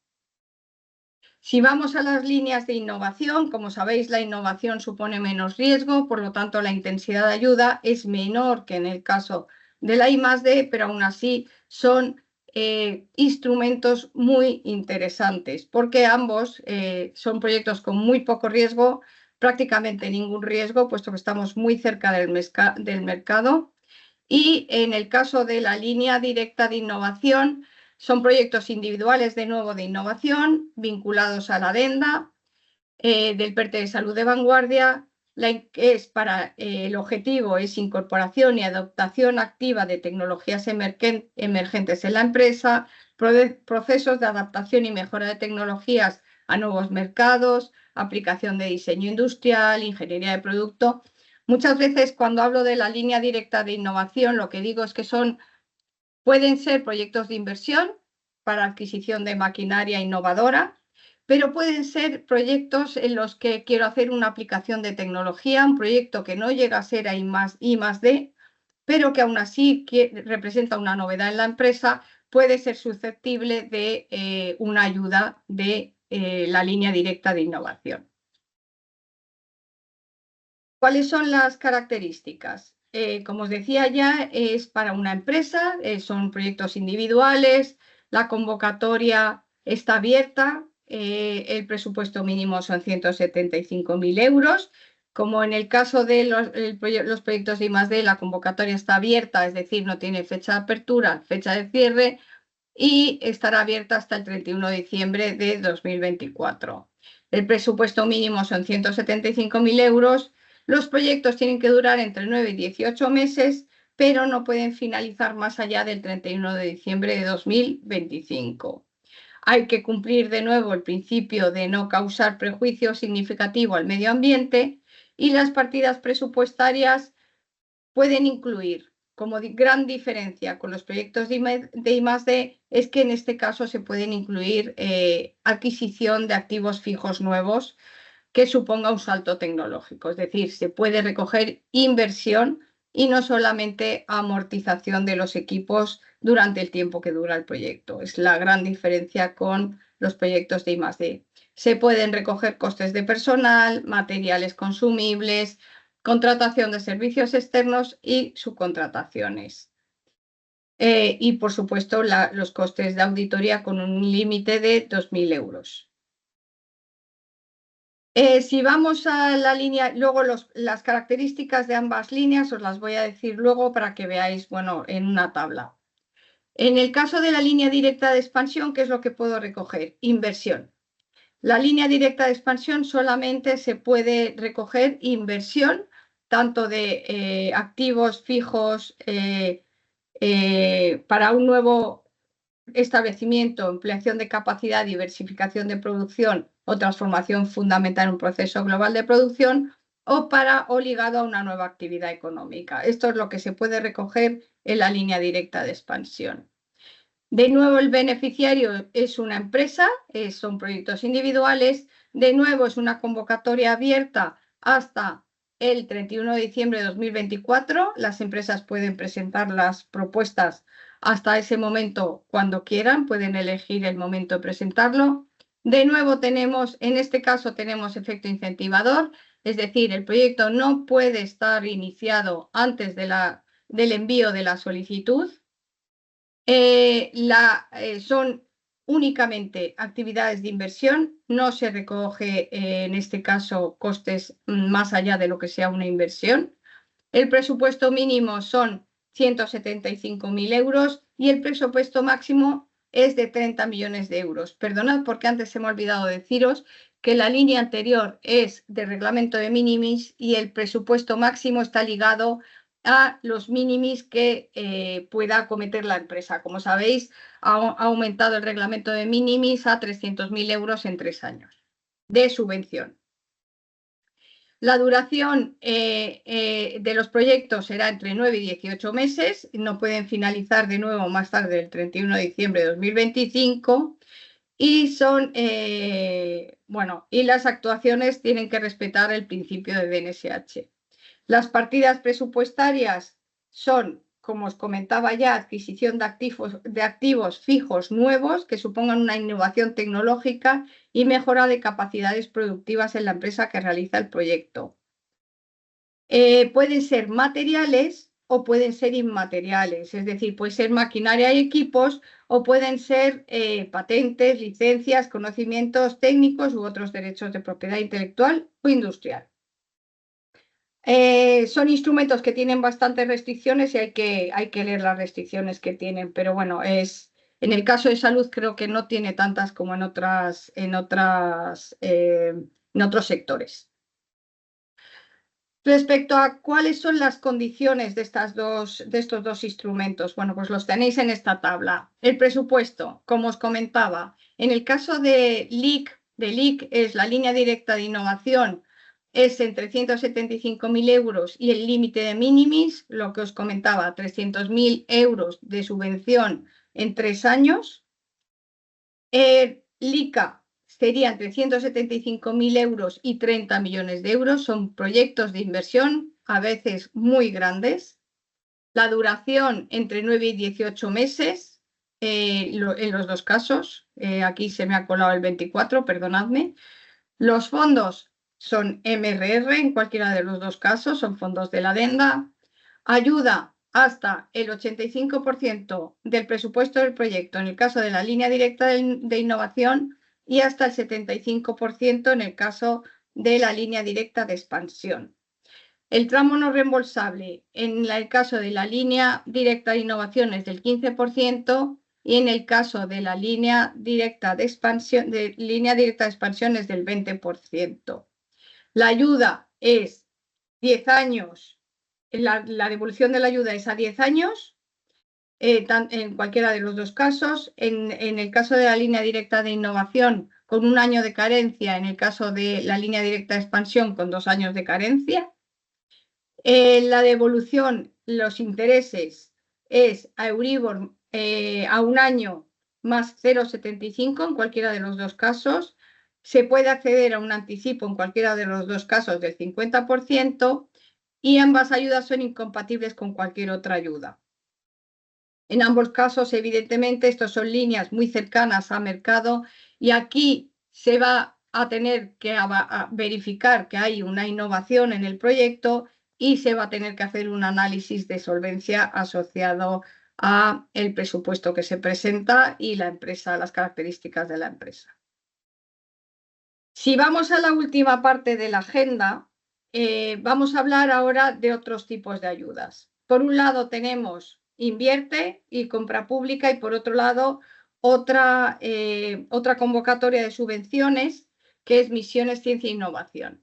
Si vamos a las líneas de innovación, como sabéis, la innovación supone menos riesgo, por lo tanto la intensidad de ayuda es menor que en el caso de la I+D, pero aún así son instrumentos muy interesantes, porque ambos son proyectos con muy poco riesgo, prácticamente ningún riesgo, puesto que estamos muy cerca del mercado. Y en el caso de la línea directa de innovación, son proyectos individuales, de nuevo, de innovación, vinculados a la adenda del PERTE de salud de vanguardia. El objetivo es incorporación y adoptación activa de tecnologías emergentes en la empresa, procesos de adaptación y mejora de tecnologías a nuevos mercados, aplicación de diseño industrial, ingeniería de producto. Muchas veces cuando hablo de la línea directa de innovación, lo que digo es que pueden ser proyectos de inversión para adquisición de maquinaria innovadora, pero pueden ser proyectos en los que quiero hacer una aplicación de tecnología, un proyecto que no llega a ser I+D, pero que aún así representa una novedad en la empresa, puede ser susceptible de una ayuda de la línea directa de innovación. ¿Cuáles son las características? Como os decía ya, es para una empresa, son proyectos individuales, la convocatoria está abierta, el presupuesto mínimo son 175.000 euros. Como en el caso de los proyectos de I+D, la convocatoria está abierta, es decir, no tiene fecha de apertura, fecha de cierre, y estará abierta hasta el 31 de diciembre de 2024. El presupuesto mínimo son 175.000 euros. Los proyectos tienen que durar entre 9 y 18 meses, pero no pueden finalizar más allá del 31 de diciembre de 2025. Hay que cumplir de nuevo el principio de no causar prejuicio significativo al medio ambiente, y las partidas presupuestarias pueden incluir, como gran diferencia con los proyectos de I+D, es que en este caso se pueden incluir adquisición de activos fijos nuevos que suponga un salto tecnológico. Es decir, se puede recoger inversión y no solamente amortización de los equipos durante el tiempo que dura el proyecto. Es la gran diferencia con los proyectos de I+D. Se pueden recoger costes de personal, materiales consumibles, contratación de servicios externos y subcontrataciones. Y, por supuesto, los costes de auditoría con un límite de 2.000 euros. Si vamos a la línea, luego las características de ambas líneas os las voy a decir luego para que veáis, bueno, en una tabla. En el caso de la línea directa de expansión, ¿qué es lo que puedo recoger? Inversión. La línea directa de expansión solamente se puede recoger inversión, tanto de activos fijos para un nuevo establecimiento, ampliación de capacidad, diversificación de producción o transformación fundamental en un proceso global de producción, o ligado a una nueva actividad económica. Esto es lo que se puede recoger en la línea directa de expansión. De nuevo, el beneficiario es una empresa, son proyectos individuales. De nuevo, es una convocatoria abierta hasta el 31 de diciembre de 2024. Las empresas pueden presentar las propuestas hasta ese momento cuando quieran, pueden elegir el momento de presentarlo. De nuevo, en este caso tenemos efecto incentivador, es decir, el proyecto no puede estar iniciado antes del envío de la solicitud. Son únicamente actividades de inversión, no se recoge en este caso costes más allá de lo que sea una inversión. El presupuesto mínimo son 175.000 euros y el presupuesto máximo es de 30 millones de euros. Perdonad porque antes se me ha olvidado deciros que la línea anterior es de reglamento de minimis y el presupuesto máximo está ligado a los minimis que pueda acometer la empresa. Como sabéis, ha aumentado el reglamento de minimis a 300.000 euros en 3 años de subvención. La duración de los proyectos será entre 9 y 18 meses, no pueden finalizar de nuevo más tarde del 31 de diciembre de 2025 y y las actuaciones tienen que respetar el principio de BNSH. Las partidas presupuestarias son, como os comentaba ya, adquisición de activos fijos nuevos que supongan una innovación tecnológica y mejora de capacidades productivas en la empresa que realiza el proyecto. Pueden ser materiales o pueden ser inmateriales, es decir, puede ser maquinaria y equipos o pueden ser patentes, licencias, conocimientos técnicos u otros derechos de propiedad intelectual o industrial. Son instrumentos que tienen bastantes restricciones y hay que leer las restricciones que tienen, pero bueno, en el caso de salud creo que no tiene tantas como en otros sectores. Respecto a cuáles son las condiciones de estos dos instrumentos, bueno, pues los tenéis en esta tabla. El presupuesto, como os comentaba, en el caso de LIC es la línea directa de innovación, es entre 175.000 euros y el límite de minimis, lo que os comentaba, 300.000 euros de subvención en 3 años. LICA sería entre 175.000 euros y 30 millones de euros. Son proyectos de inversión, a veces muy grandes. La duración entre 9 y 18 meses en los dos casos. Aquí se me ha colado el 24, perdonadme. Los fondos son MRR en cualquiera de los dos casos, son fondos de la adenda. Ayuda hasta el 85% del presupuesto del proyecto en el caso de la línea directa de innovación y hasta el 75% en el caso de la línea directa de expansión. El tramo no reembolsable en el caso de la línea directa de innovación es del 15% y en el caso de la línea directa de expansión, es del 20%. La ayuda es 10 años, la devolución de la ayuda es a 10 años, en cualquiera de los dos casos. En el caso de la línea directa de innovación, con 1 año de carencia, en el caso de la línea directa de expansión, con 2 años de carencia. La devolución, los intereses, es a Euribor a 1 año más 0,75 en cualquiera de los dos casos. Se puede acceder a un anticipo en cualquiera de los dos casos del 50% y ambas ayudas son incompatibles con cualquier otra ayuda. En ambos casos, evidentemente, estos son líneas muy cercanas a mercado y aquí se va a tener que verificar que hay una innovación en el proyecto y se va a tener que hacer un análisis de solvencia asociado a el presupuesto que se presenta y la empresa, las características de la empresa. Si vamos a la última parte de la agenda, vamos a hablar ahora de otros tipos de ayudas. Por un lado tenemos invierte y compra pública y por otro lado otra convocatoria de subvenciones que es Misiones Ciencia e Innovación.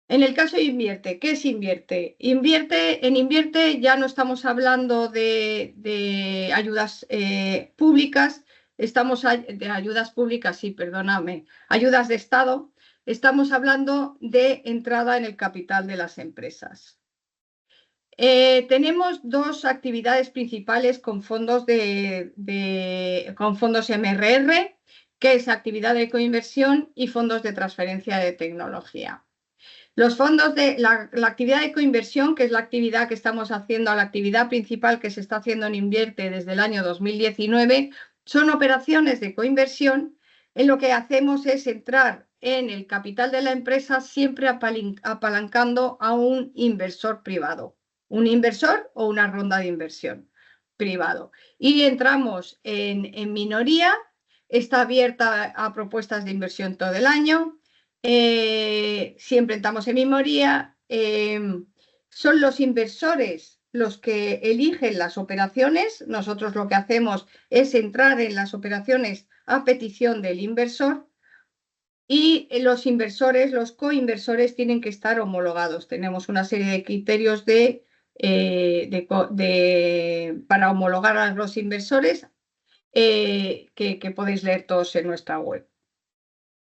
En el caso de invierte, ¿qué es invierte? En invierte ya no estamos hablando de ayudas públicas, de ayudas públicas, sí, perdóname, ayudas de Estado, estamos hablando de entrada en el capital de las empresas. Tenemos dos actividades principales con fondos MRR, que es actividad de coinversión y fondos de transferencia de tecnología. Los fondos de la actividad de coinversión, que es la actividad que estamos haciendo, la actividad principal que se está haciendo en Invierte desde el año 2019, son operaciones de coinversión en lo que hacemos es entrar en el capital de la empresa siempre apalancando a un inversor privado, un inversor o una ronda de inversión privado. Y entramos en minoría, está abierta a propuestas de inversión todo el año. Siempre estamos en minoría, son los inversores los que eligen las operaciones. Nosotros lo que hacemos es entrar en las operaciones a petición del inversor y los inversores, los coinversores tienen que estar homologados. Tenemos una serie de criterios para homologar a los inversores que podéis leer todos en nuestra web.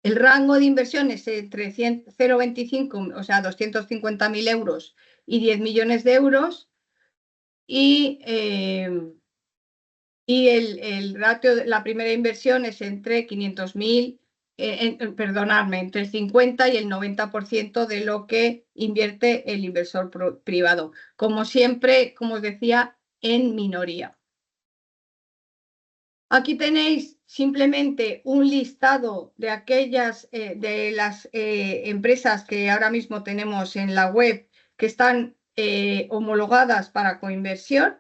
El rango de inversión es entre 0,25, o sea, 250.000 euros y 10 millones de euros. Y el ratio de la primera inversión es entre 500.000, entre el 50 y el 90% de lo que invierte el inversor privado. Como siempre, como os decía, en minoría. Aquí tenéis simplemente un listado de aquellas de las empresas que ahora mismo tenemos en la web que están homologadas para coinversión.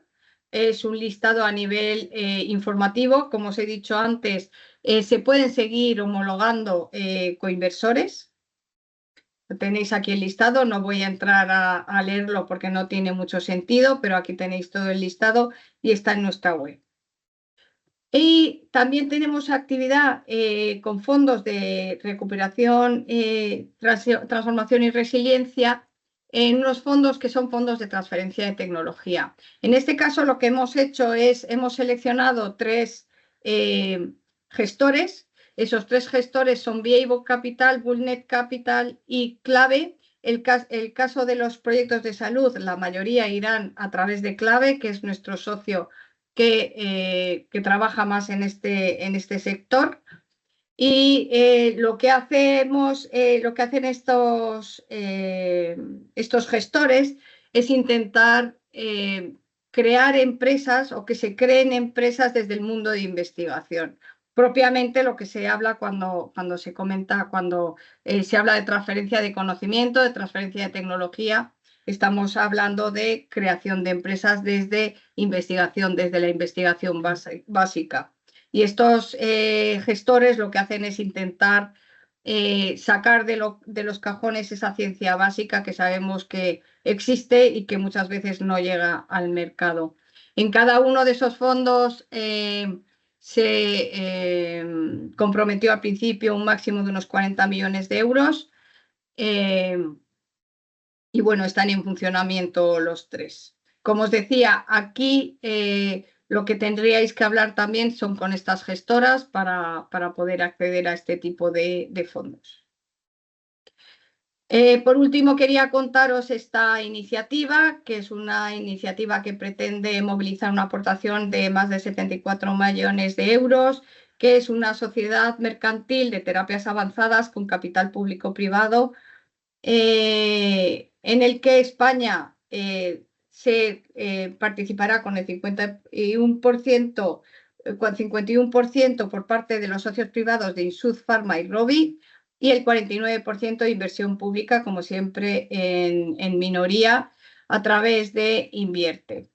Es un listado a nivel informativo. Como os he dicho antes, se pueden seguir homologando coinversores. Tenéis aquí el listado, no voy a entrar a leerlo porque no tiene mucho sentido, pero aquí tenéis todo el listado y está en nuestra web. Y también tenemos actividad con fondos de recuperación, transformación y resiliencia en unos fondos que son fondos de transferencia de tecnología. En este caso lo que hemos hecho es, hemos seleccionado 3 gestores. Esos 3 gestores son Vivo Capital, Bullnet Capital y Clave. El caso de los proyectos de salud, la mayoría irán a través de Clave, que es nuestro socio que trabaja más en este sector. Y lo que hacen estos gestores es intentar crear empresas o que se creen empresas desde el mundo de investigación. Propiamente lo que se habla cuando se habla de transferencia de conocimiento, de transferencia de tecnología estamos hablando de creación de empresas desde la investigación básica. Y estos gestores lo que hacen es intentar sacar de los cajones esa ciencia básica que sabemos que existe y que muchas veces no llega al mercado. En cada uno de esos fondos se comprometió al principio un máximo de unos 40 millones de euros y bueno, están en funcionamiento los 3. Como os decía, aquí lo que tendríais que hablar también son con estas gestoras para poder acceder a este tipo de fondos. Por último, quería contaros esta iniciativa, que es una iniciativa que pretende movilizar una aportación de más de 74 millones de euros, que es una sociedad mercantil de terapias avanzadas con capital público-privado, en el que España se participará con el 51%, con 51% por parte de los socios privados de Insud Pharma y Rovi, y el 49% de inversión pública, como siempre, en minoría, a través de Invierte.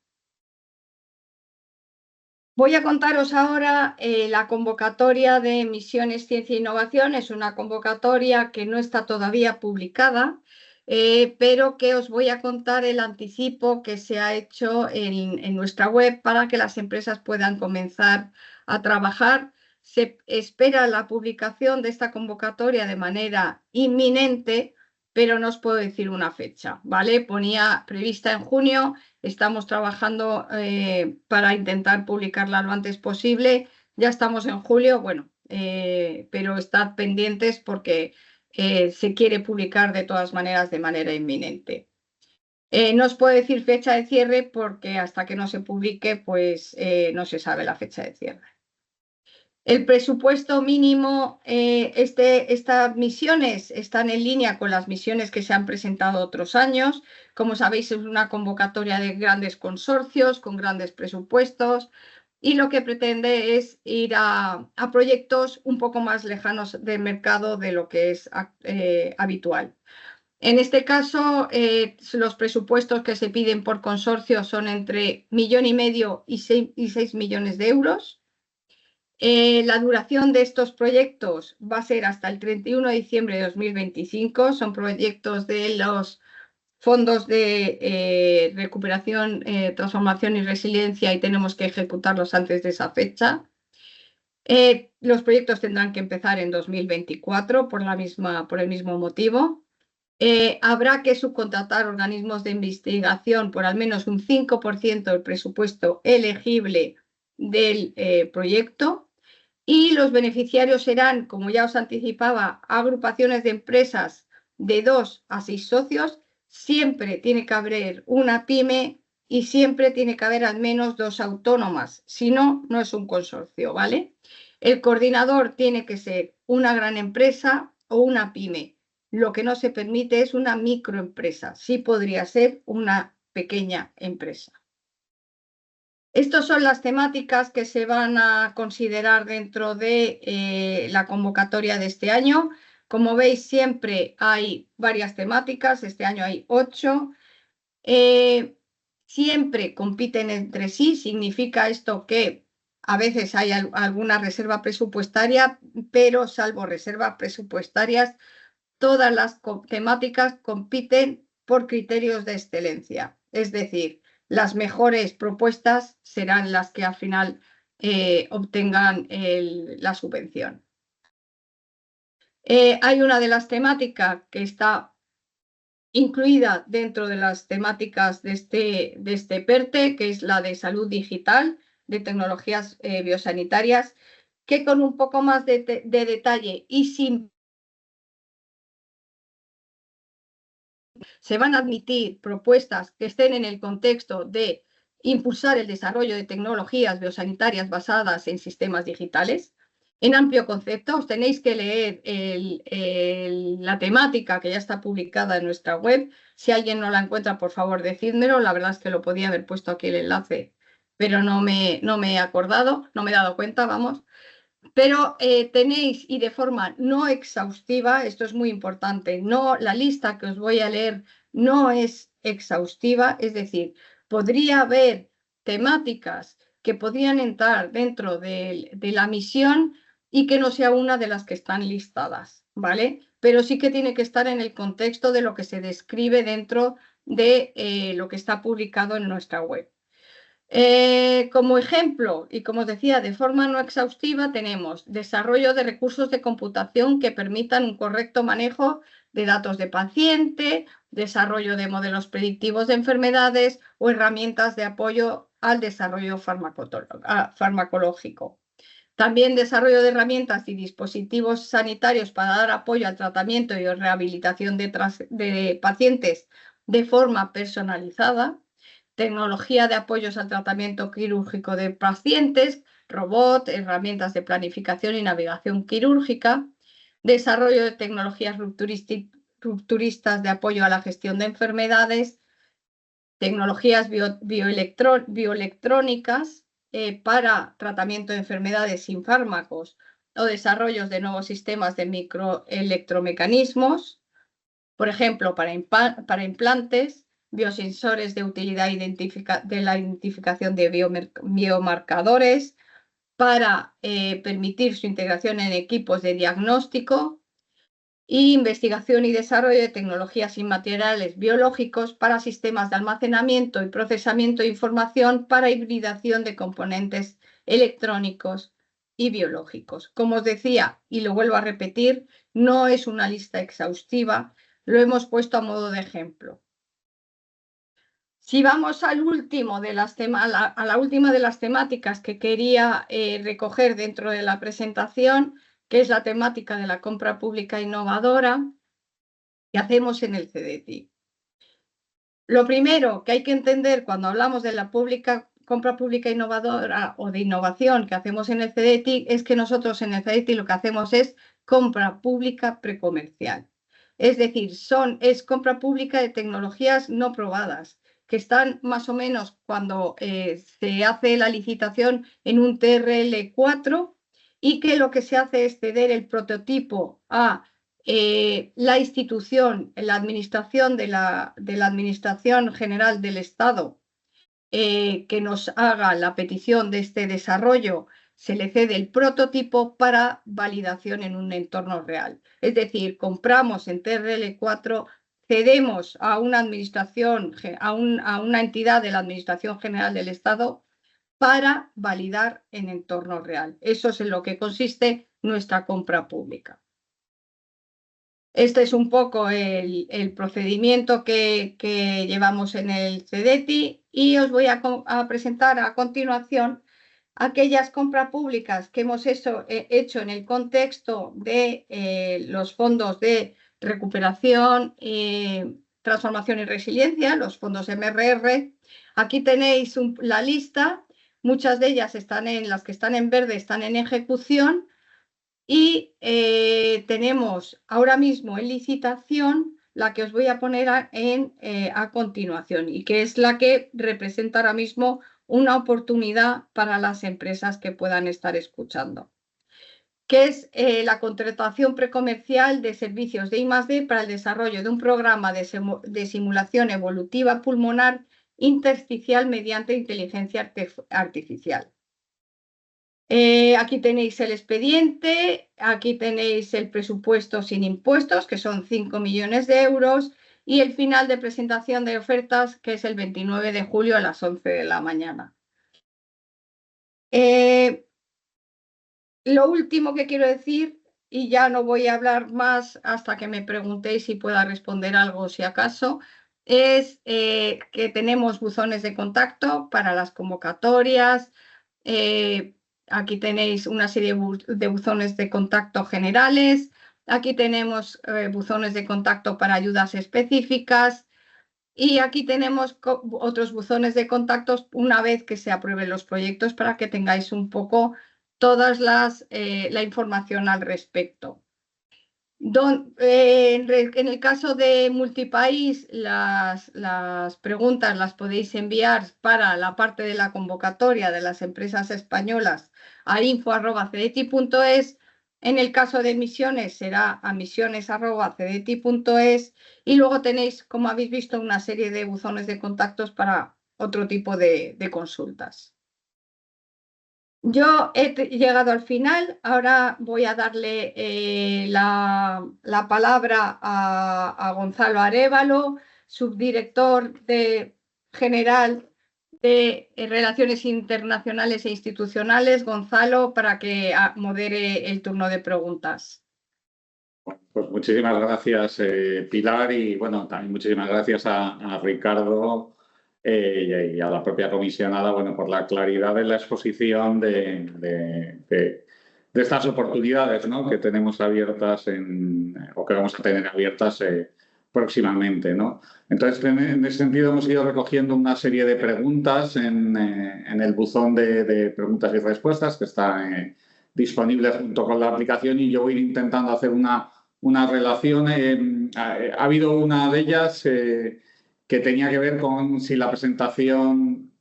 Voy a contaros ahora la convocatoria de Misiones Ciencia e Innovación. Es una convocatoria que no está todavía publicada, pero que os voy a contar el anticipo que se ha hecho en nuestra web para que las empresas puedan comenzar a trabajar. Se espera la publicación de esta convocatoria de manera inminente, pero no os puedo decir una fecha, ¿vale? Ponía prevista en junio, estamos trabajando para intentar publicarla lo antes posible. Ya estamos en julio, bueno, pero estad pendientes porque se quiere publicar de todas maneras de manera inminente. No os puedo decir fecha de cierre porque hasta que no se publique, pues no se sabe la fecha de cierre. El presupuesto mínimo, estas misiones están en línea con las misiones que se han presentado otros años. Como sabéis, es una convocatoria de grandes consorcios con grandes presupuestos y lo que pretende es ir a proyectos un poco más lejanos del mercado de lo que es habitual. En este caso, los presupuestos que se piden por consorcio son entre 1,5 millones y 6 millones de euros. La duración de estos proyectos va a ser hasta el 31 de diciembre de 2025. Son proyectos de los fondos de recuperación, transformación y resiliencia y tenemos que ejecutarlos antes de esa fecha. Los proyectos tendrán que empezar en 2024 por el mismo motivo. Habrá que subcontratar organismos de investigación por al menos un 5% del presupuesto elegible del proyecto. Y los beneficiarios serán, como ya os anticipaba, agrupaciones de empresas de 2 a 6 socios. Siempre tiene que haber una pyme y siempre tiene que haber al menos 2 autónomas. Si no, no es un consorcio, ¿vale? El coordinador tiene que ser una gran empresa o una pyme. Lo que no se permite es una microempresa. Sí podría ser una pequeña empresa. Estas son las temáticas que se van a considerar dentro de la convocatoria de este año. Como veis, siempre hay varias temáticas. Este año hay 8. Siempre compiten entre sí. Significa esto que a veces hay alguna reserva presupuestaria, pero salvo reservas presupuestarias, todas las temáticas compiten por criterios de excelencia. Es decir, las mejores propuestas serán las que al final obtengan la subvención. Hay una de las temáticas que está incluida dentro de las temáticas de este PERTE, que es la de salud digital, de tecnologías biosanitarias, que con un poco más de detalle y sin se van a admitir propuestas que estén en el contexto de impulsar el desarrollo de tecnologías biosanitarias basadas en sistemas digitales. En amplio concepto, os tenéis que leer la temática que ya está publicada en nuestra web. Si alguien no la encuentra, por favor, decídmelo. La verdad es que lo podía haber puesto aquí el enlace, pero no me he acordado, no me he dado cuenta, vamos. Pero tenéis, y de forma no exhaustiva, esto es muy importante, no, la lista que os voy a leer no es exhaustiva, es decir, podría haber temáticas que podrían entrar dentro de la misión y que no sea una de las que están listadas, ¿vale? Pero sí que tiene que estar en el contexto de lo que se describe dentro de lo que está publicado en nuestra web. Como ejemplo, y como os decía, de forma no exhaustiva, tenemos desarrollo de recursos de computación que permitan un correcto manejo de datos de paciente, desarrollo de modelos predictivos de enfermedades o herramientas de apoyo al desarrollo farmacológico. También desarrollo de herramientas y dispositivos sanitarios para dar apoyo al tratamiento y rehabilitación de pacientes de forma personalizada. Tecnología de apoyos al tratamiento quirúrgico de pacientes, robot, herramientas de planificación y navegación quirúrgica, desarrollo de tecnologías rupturistas de apoyo a la gestión de enfermedades, tecnologías bioelectrónicas para tratamiento de enfermedades sin fármacos o desarrollos de nuevos sistemas de microelectromecanismos, por ejemplo, para implantes, biosensores de utilidad de la identificación de biomarcadores, para permitir su integración en equipos de diagnóstico, y investigación y desarrollo de tecnologías y materiales biológicos para sistemas de almacenamiento y procesamiento de información para hibridación de componentes electrónicos y biológicos. Como os decía, y lo vuelvo a repetir, no es una lista exhaustiva, lo hemos puesto a modo de ejemplo. Si vamos al último de a la última de las temáticas que quería recoger dentro de la presentación, que es la temática de la compra pública innovadora que hacemos en el CDTI. Lo primero que hay que entender cuando hablamos de la compra pública innovadora o de innovación que hacemos en el CDTI es que nosotros en el CDTI lo que hacemos es compra pública precomercial. Es decir, es compra pública de tecnologías no probadas, que están más o menos cuando se hace la licitación en un TRL 4, y que lo que se hace es ceder el prototipo a la institución, la administración de la Administración General del Estado, que nos haga la petición de este desarrollo, se le cede el prototipo para validación en un entorno real. Es decir, compramos en TRL 4, cedemos a una administración, a una entidad de la Administración General del Estado para validar en entorno real. Eso es en lo que consiste nuestra compra pública. Este es un poco el procedimiento que llevamos en el CDTI y os voy a presentar a continuación aquellas compras públicas que hemos hecho en el contexto de los fondos de recuperación, transformación y resiliencia, los fondos MRR. Aquí tenéis la lista. Muchas de ellas las que están en verde están en ejecución y tenemos ahora mismo en licitación la que os voy a poner a continuación y que es la que representa ahora mismo una oportunidad para las empresas que puedan estar escuchando, que es la contratación precomercial de servicios de I+D para el desarrollo de un programa de simulación evolutiva pulmonar intersticial mediante inteligencia artificial. Aquí tenéis el expediente, aquí tenéis el presupuesto sin impuestos, que son 5 millones de euros, y el final de presentación de ofertas, que es el 29 de julio a las 11 de la mañana. Lo último que quiero decir, y ya no voy a hablar más hasta que me preguntéis si pueda responder algo si acaso, es que tenemos buzones de contacto para las convocatorias. Aquí tenéis una serie de buzones de contacto generales. Aquí tenemos buzones de contacto para ayudas específicas. Y aquí tenemos otros buzones de contactos una vez que se aprueben los proyectos para que tengáis un poco toda la información al respecto. En el caso de multipaís, las preguntas las podéis enviar para la parte de la convocatoria de las empresas españolas a info@cdti.es, En el caso de misiones será a misiones@cdti.es y luego tenéis, como habéis visto, una serie de buzones de contactos para otro tipo de consultas. Yo he llegado al final, ahora voy a darle la palabra a Gonzalo Arévalo, subdirector general de Relaciones Internacionales e Institucionales. Gonzalo, para que modere el turno de preguntas. Pues muchísimas gracias, Pilar, y bueno, también muchísimas gracias a Ricardo y a la propia comisionada, bueno, por la claridad de la exposición de estas oportunidades, ¿no?, que tenemos abiertas o que vamos a tener abiertas próximamente, ¿no? Entonces, en ese sentido, hemos ido recogiendo una serie de preguntas en el buzón de preguntas y respuestas que está disponible junto con la aplicación, y yo voy a ir intentando hacer una relación. Ha habido una de ellas que tenía que ver con si la presentación,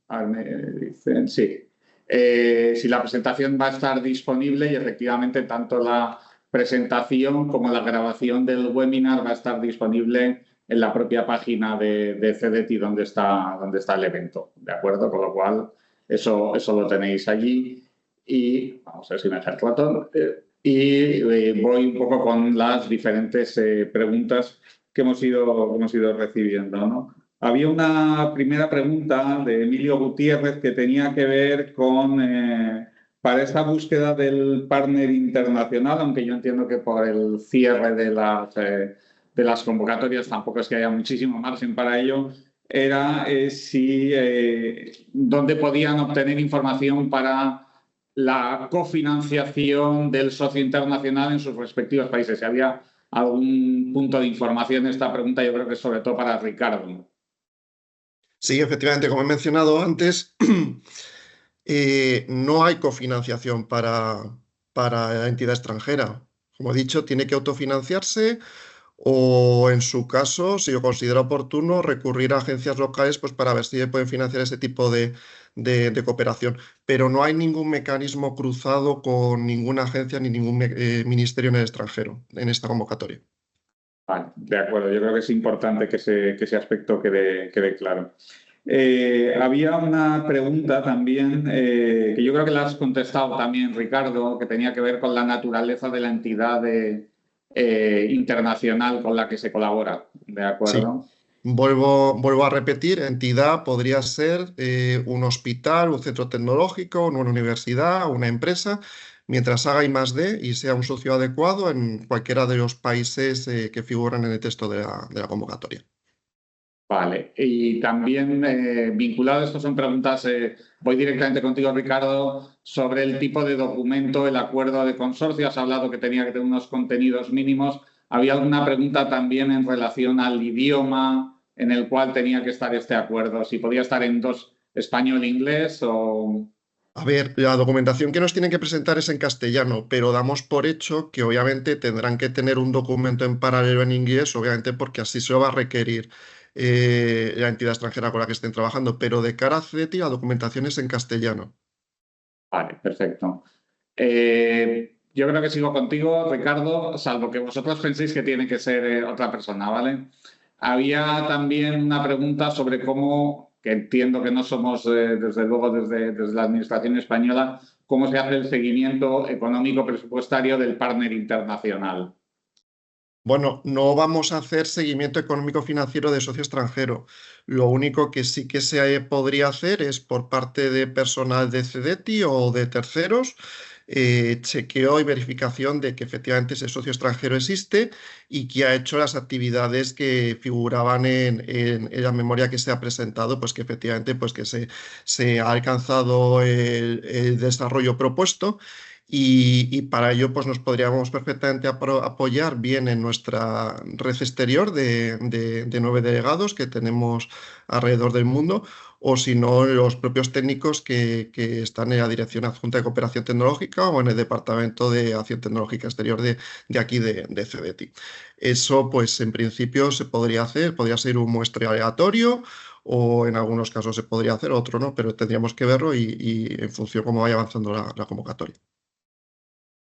dicen, sí, si la presentación va a estar disponible, y efectivamente tanto la presentación como la grabación del webinar va a estar disponible en la propia página de CDTI donde está el evento, ¿de acuerdo? Con lo cual, eso lo tenéis allí. Y vamos a ver si me deja el ratón. Y voy un poco con las diferentes preguntas que hemos ido recibiendo, ¿no? Había una primera pregunta de Emilio Gutiérrez que tenía que ver con, para esta búsqueda del partner internacional, aunque yo entiendo que por el cierre de las convocatorias tampoco es que haya muchísimo margen para ello, era dónde podían obtener información para la cofinanciación del socio internacional en sus respectivos países. Si había algún punto de información en esta pregunta, yo creo que es sobre todo para Ricardo. Sí, efectivamente, como he mencionado antes, no hay cofinanciación para la entidad extranjera. Como he dicho, tiene que autofinanciarse o, en su caso, si lo considera oportuno, recurrir a agencias locales pues, para ver si pueden financiar ese tipo de cooperación. Pero no hay ningún mecanismo cruzado con ninguna agencia ni ningún ministerio en el extranjero en esta convocatoria. Vale, de acuerdo. Yo creo que es importante que ese aspecto quede claro. Había una pregunta también que yo creo que la has contestado también, Ricardo, que tenía que ver con la naturaleza de la entidad internacional con la que se colabora, ¿de acuerdo? Sí. Vuelvo a repetir, entidad podría ser un hospital, un centro tecnológico, una universidad, una empresa, mientras haga I+D y sea un socio adecuado en cualquiera de los países que figuran en el texto de la convocatoria. Vale, y también vinculado a esto son preguntas, voy directamente contigo, Ricardo, sobre el tipo de documento, el acuerdo de consorcio. Has hablado que tenía que tener unos contenidos mínimos. ¿Había alguna pregunta también en relación al idioma en el cual tenía que estar este acuerdo? Si podía estar en dos, español e inglés o... A ver, la documentación que nos tienen que presentar es en castellano, pero damos por hecho que obviamente tendrán que tener un documento en paralelo en inglés, obviamente porque así se lo va a requerir la entidad extranjera con la que estén trabajando, pero de cara a CDTI la documentación es en castellano. Vale, perfecto. Yo creo que sigo contigo, Ricardo, salvo que vosotros penséis que tiene que ser otra persona, ¿vale? Había también una pregunta sobre cómo, que entiendo que no somos, desde luego, desde la Administración española, cómo se hace el seguimiento económico presupuestario del partner internacional. Bueno, no vamos a hacer seguimiento económico financiero de socio extranjero. Lo único que sí que se podría hacer es por parte de personal de CDTI o de terceros, chequeo y verificación de que efectivamente ese socio extranjero existe y que ha hecho las actividades que figuraban en la memoria que se ha presentado, pues que efectivamente pues que se ha alcanzado el desarrollo propuesto. Y para ello pues nos podríamos perfectamente apoyar bien en nuestra red exterior de 9 delegados que tenemos alrededor del mundo, o si no, los propios técnicos que están en la Dirección Adjunta de Cooperación Tecnológica o en el Departamento de Acción Tecnológica Exterior de aquí de CDTI. Eso pues en principio se podría hacer, podría ser un muestreo aleatorio, o en algunos casos se podría hacer, otro no, pero tendríamos que verlo y en función de cómo vaya avanzando la convocatoria.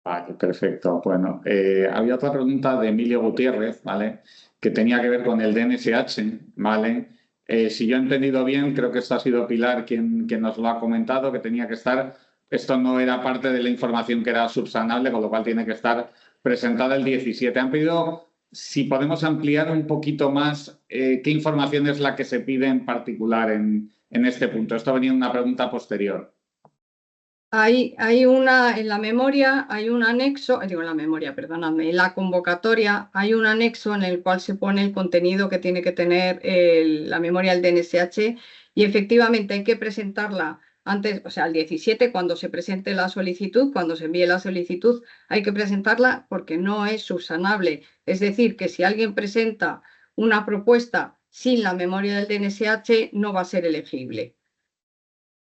Vale, perfecto. Bueno, había otra pregunta de Emilio Gutiérrez, ¿vale? Que tenía que ver con el DNSH, ¿vale? Si yo he entendido bien, creo que esto ha sido Pilar quien nos lo ha comentado, que tenía que estar, esto no era parte de la información que era subsanable, con lo cual tiene que estar presentada el 17. Han pedido, si podemos ampliar un poquito más, qué información es la que se pide en particular en este punto. Esto venía en una pregunta posterior. En la memoria hay un anexo, digo en la memoria, perdóname, en la convocatoria hay un anexo en el cual se pone el contenido que tiene que tener la memoria del DNSH y efectivamente hay que presentarla antes, o sea, el 17, cuando se presente la solicitud, cuando se envíe la solicitud, hay que presentarla porque no es subsanable. Es decir, que si alguien presenta una propuesta sin la memoria del DNSH, no va a ser elegible.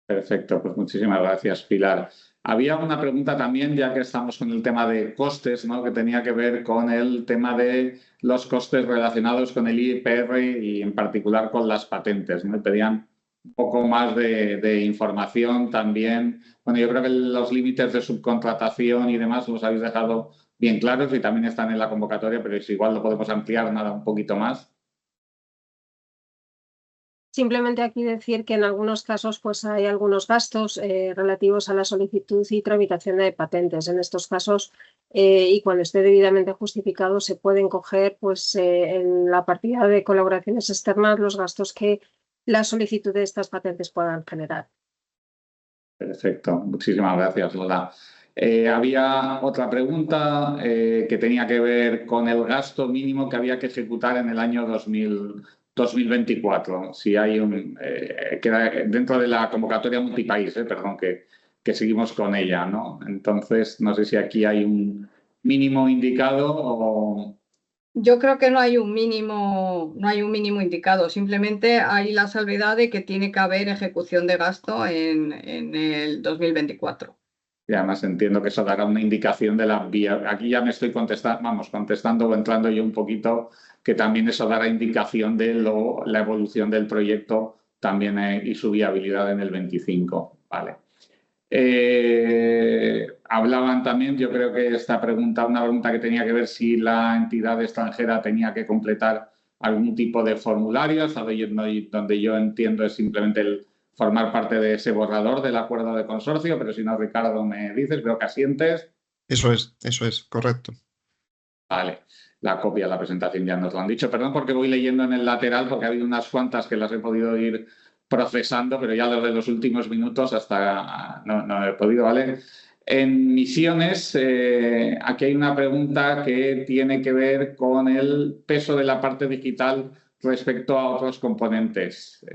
Perfecto, pues muchísimas gracias, Pilar. Había una pregunta también, ya que estamos con el tema de costes, ¿no? Que tenía que ver con el tema de los costes relacionados con el IPR y en particular con las patentes. Me pedían un poco más de información también. Bueno, yo creo que los límites de subcontratación y demás los habéis dejado bien claros y también están en la convocatoria, pero si igual lo podemos ampliar nada un poquito más. Simplemente aquí decir que en algunos casos pues hay algunos gastos relativos a la solicitud y tramitación de patentes. En estos casos y cuando esté debidamente justificado se pueden coger pues en la partida de colaboraciones externas los gastos que la solicitud de estas patentes puedan generar. Perfecto, muchísimas gracias, Lola. Había otra pregunta que tenía que ver con el gasto mínimo que había que ejecutar en el año 2024. Si hay queda dentro de la convocatoria multipaís, perdón, que seguimos con ella, ¿no? Entonces, no sé si aquí hay un mínimo indicado o... Yo creo que no hay un mínimo indicado, simplemente hay la salvedad de que tiene que haber ejecución de gasto en el 2024. Y además entiendo que eso dará una indicación de la vía. Aquí ya me estoy contestando o entrando yo un poquito, que también eso dará indicación de la evolución del proyecto también y su viabilidad en el 25. Vale. Hablaban también, yo creo que una pregunta que tenía que ver si la entidad extranjera tenía que completar algún tipo de formulario, donde yo entiendo es simplemente el formar parte de ese borrador del acuerdo de consorcio, pero si no, Ricardo, me dices, veo que asientes. Eso es, correcto. Vale, la copia de la presentación ya nos lo han dicho. Perdón porque voy leyendo en el lateral, porque ha habido unas cuantas que las he podido ir procesando, pero ya desde los últimos minutos hasta no he podido, ¿vale? En misiones, aquí hay una pregunta que tiene que ver con el peso de la parte digital respecto a otros componentes.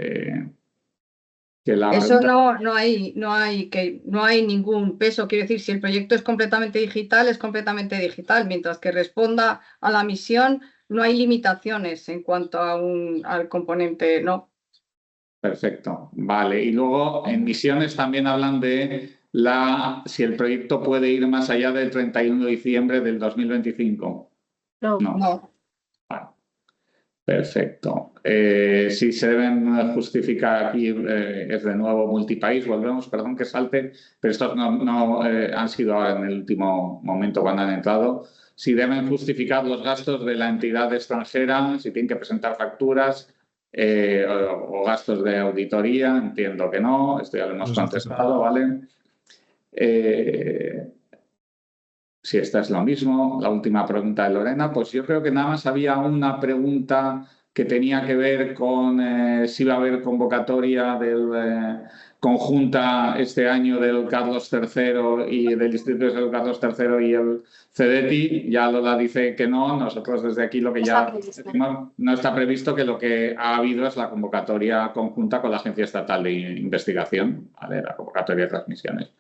Eso no hay ningún peso. Quiero decir, si el proyecto es completamente digital, mientras que responda a la misión, no hay limitaciones en cuanto al componente, no. Perfecto, vale. Y luego en misiones también hablan de si el proyecto puede ir más allá del 31 de diciembre del 2025. No. Vale. Perfecto. Si se deben justificar aquí, es de nuevo multipaís, volvemos, perdón que salte, pero estos no han sido ahora en el último momento cuando han entrado. Si deben justificar los gastos de la entidad extranjera, si tienen que presentar facturas o gastos de auditoría, entiendo que no, esto ya lo hemos contestado, ¿vale? Si esta es lo mismo, la última pregunta de Lorena, pues yo creo que nada más había una pregunta que tenía que ver con si iba a haber convocatoria conjunta este año del Carlos III y del Instituto de Carlos III y el CEDETI. Ya Lola dice que no, nosotros desde aquí lo que ya decimos, no está previsto, que lo que ha habido es la convocatoria conjunta con la Agencia Estatal de Investigación, ¿vale? La convocatoria de transmisiones.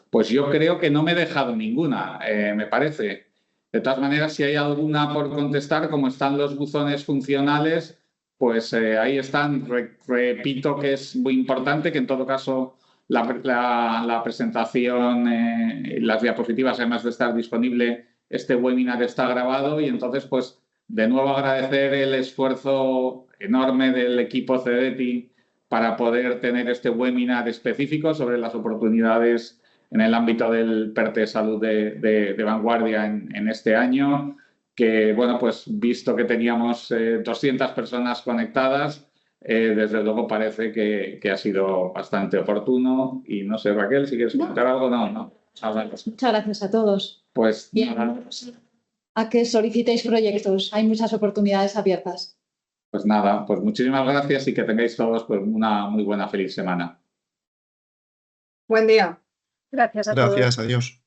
Pues yo creo que no me he dejado ninguna, me parece. De todas maneras, si hay alguna por contestar, como están los buzones funcionales, pues ahí están. Repito que es muy importante que en todo caso la presentación, las diapositivas, además de estar disponible, este webinar está grabado y entonces, pues, de nuevo agradecer el esfuerzo enorme del equipo CEDETI para poder tener este webinar específico sobre las oportunidades en el ámbito del PERTE de salud de vanguardia en este año, que, bueno, pues visto que teníamos 200 personas conectadas, desde luego parece que ha sido bastante oportuno. Y no sé, Raquel, si quieres comentar algo. No. Muchas gracias a todos. Pues bien, nada. A que solicitéis proyectos, hay muchas oportunidades abiertas. Pues nada, pues muchísimas gracias y que tengáis todos pues una muy buena, feliz semana. Buen día. Gracias a todos. Gracias, adiós.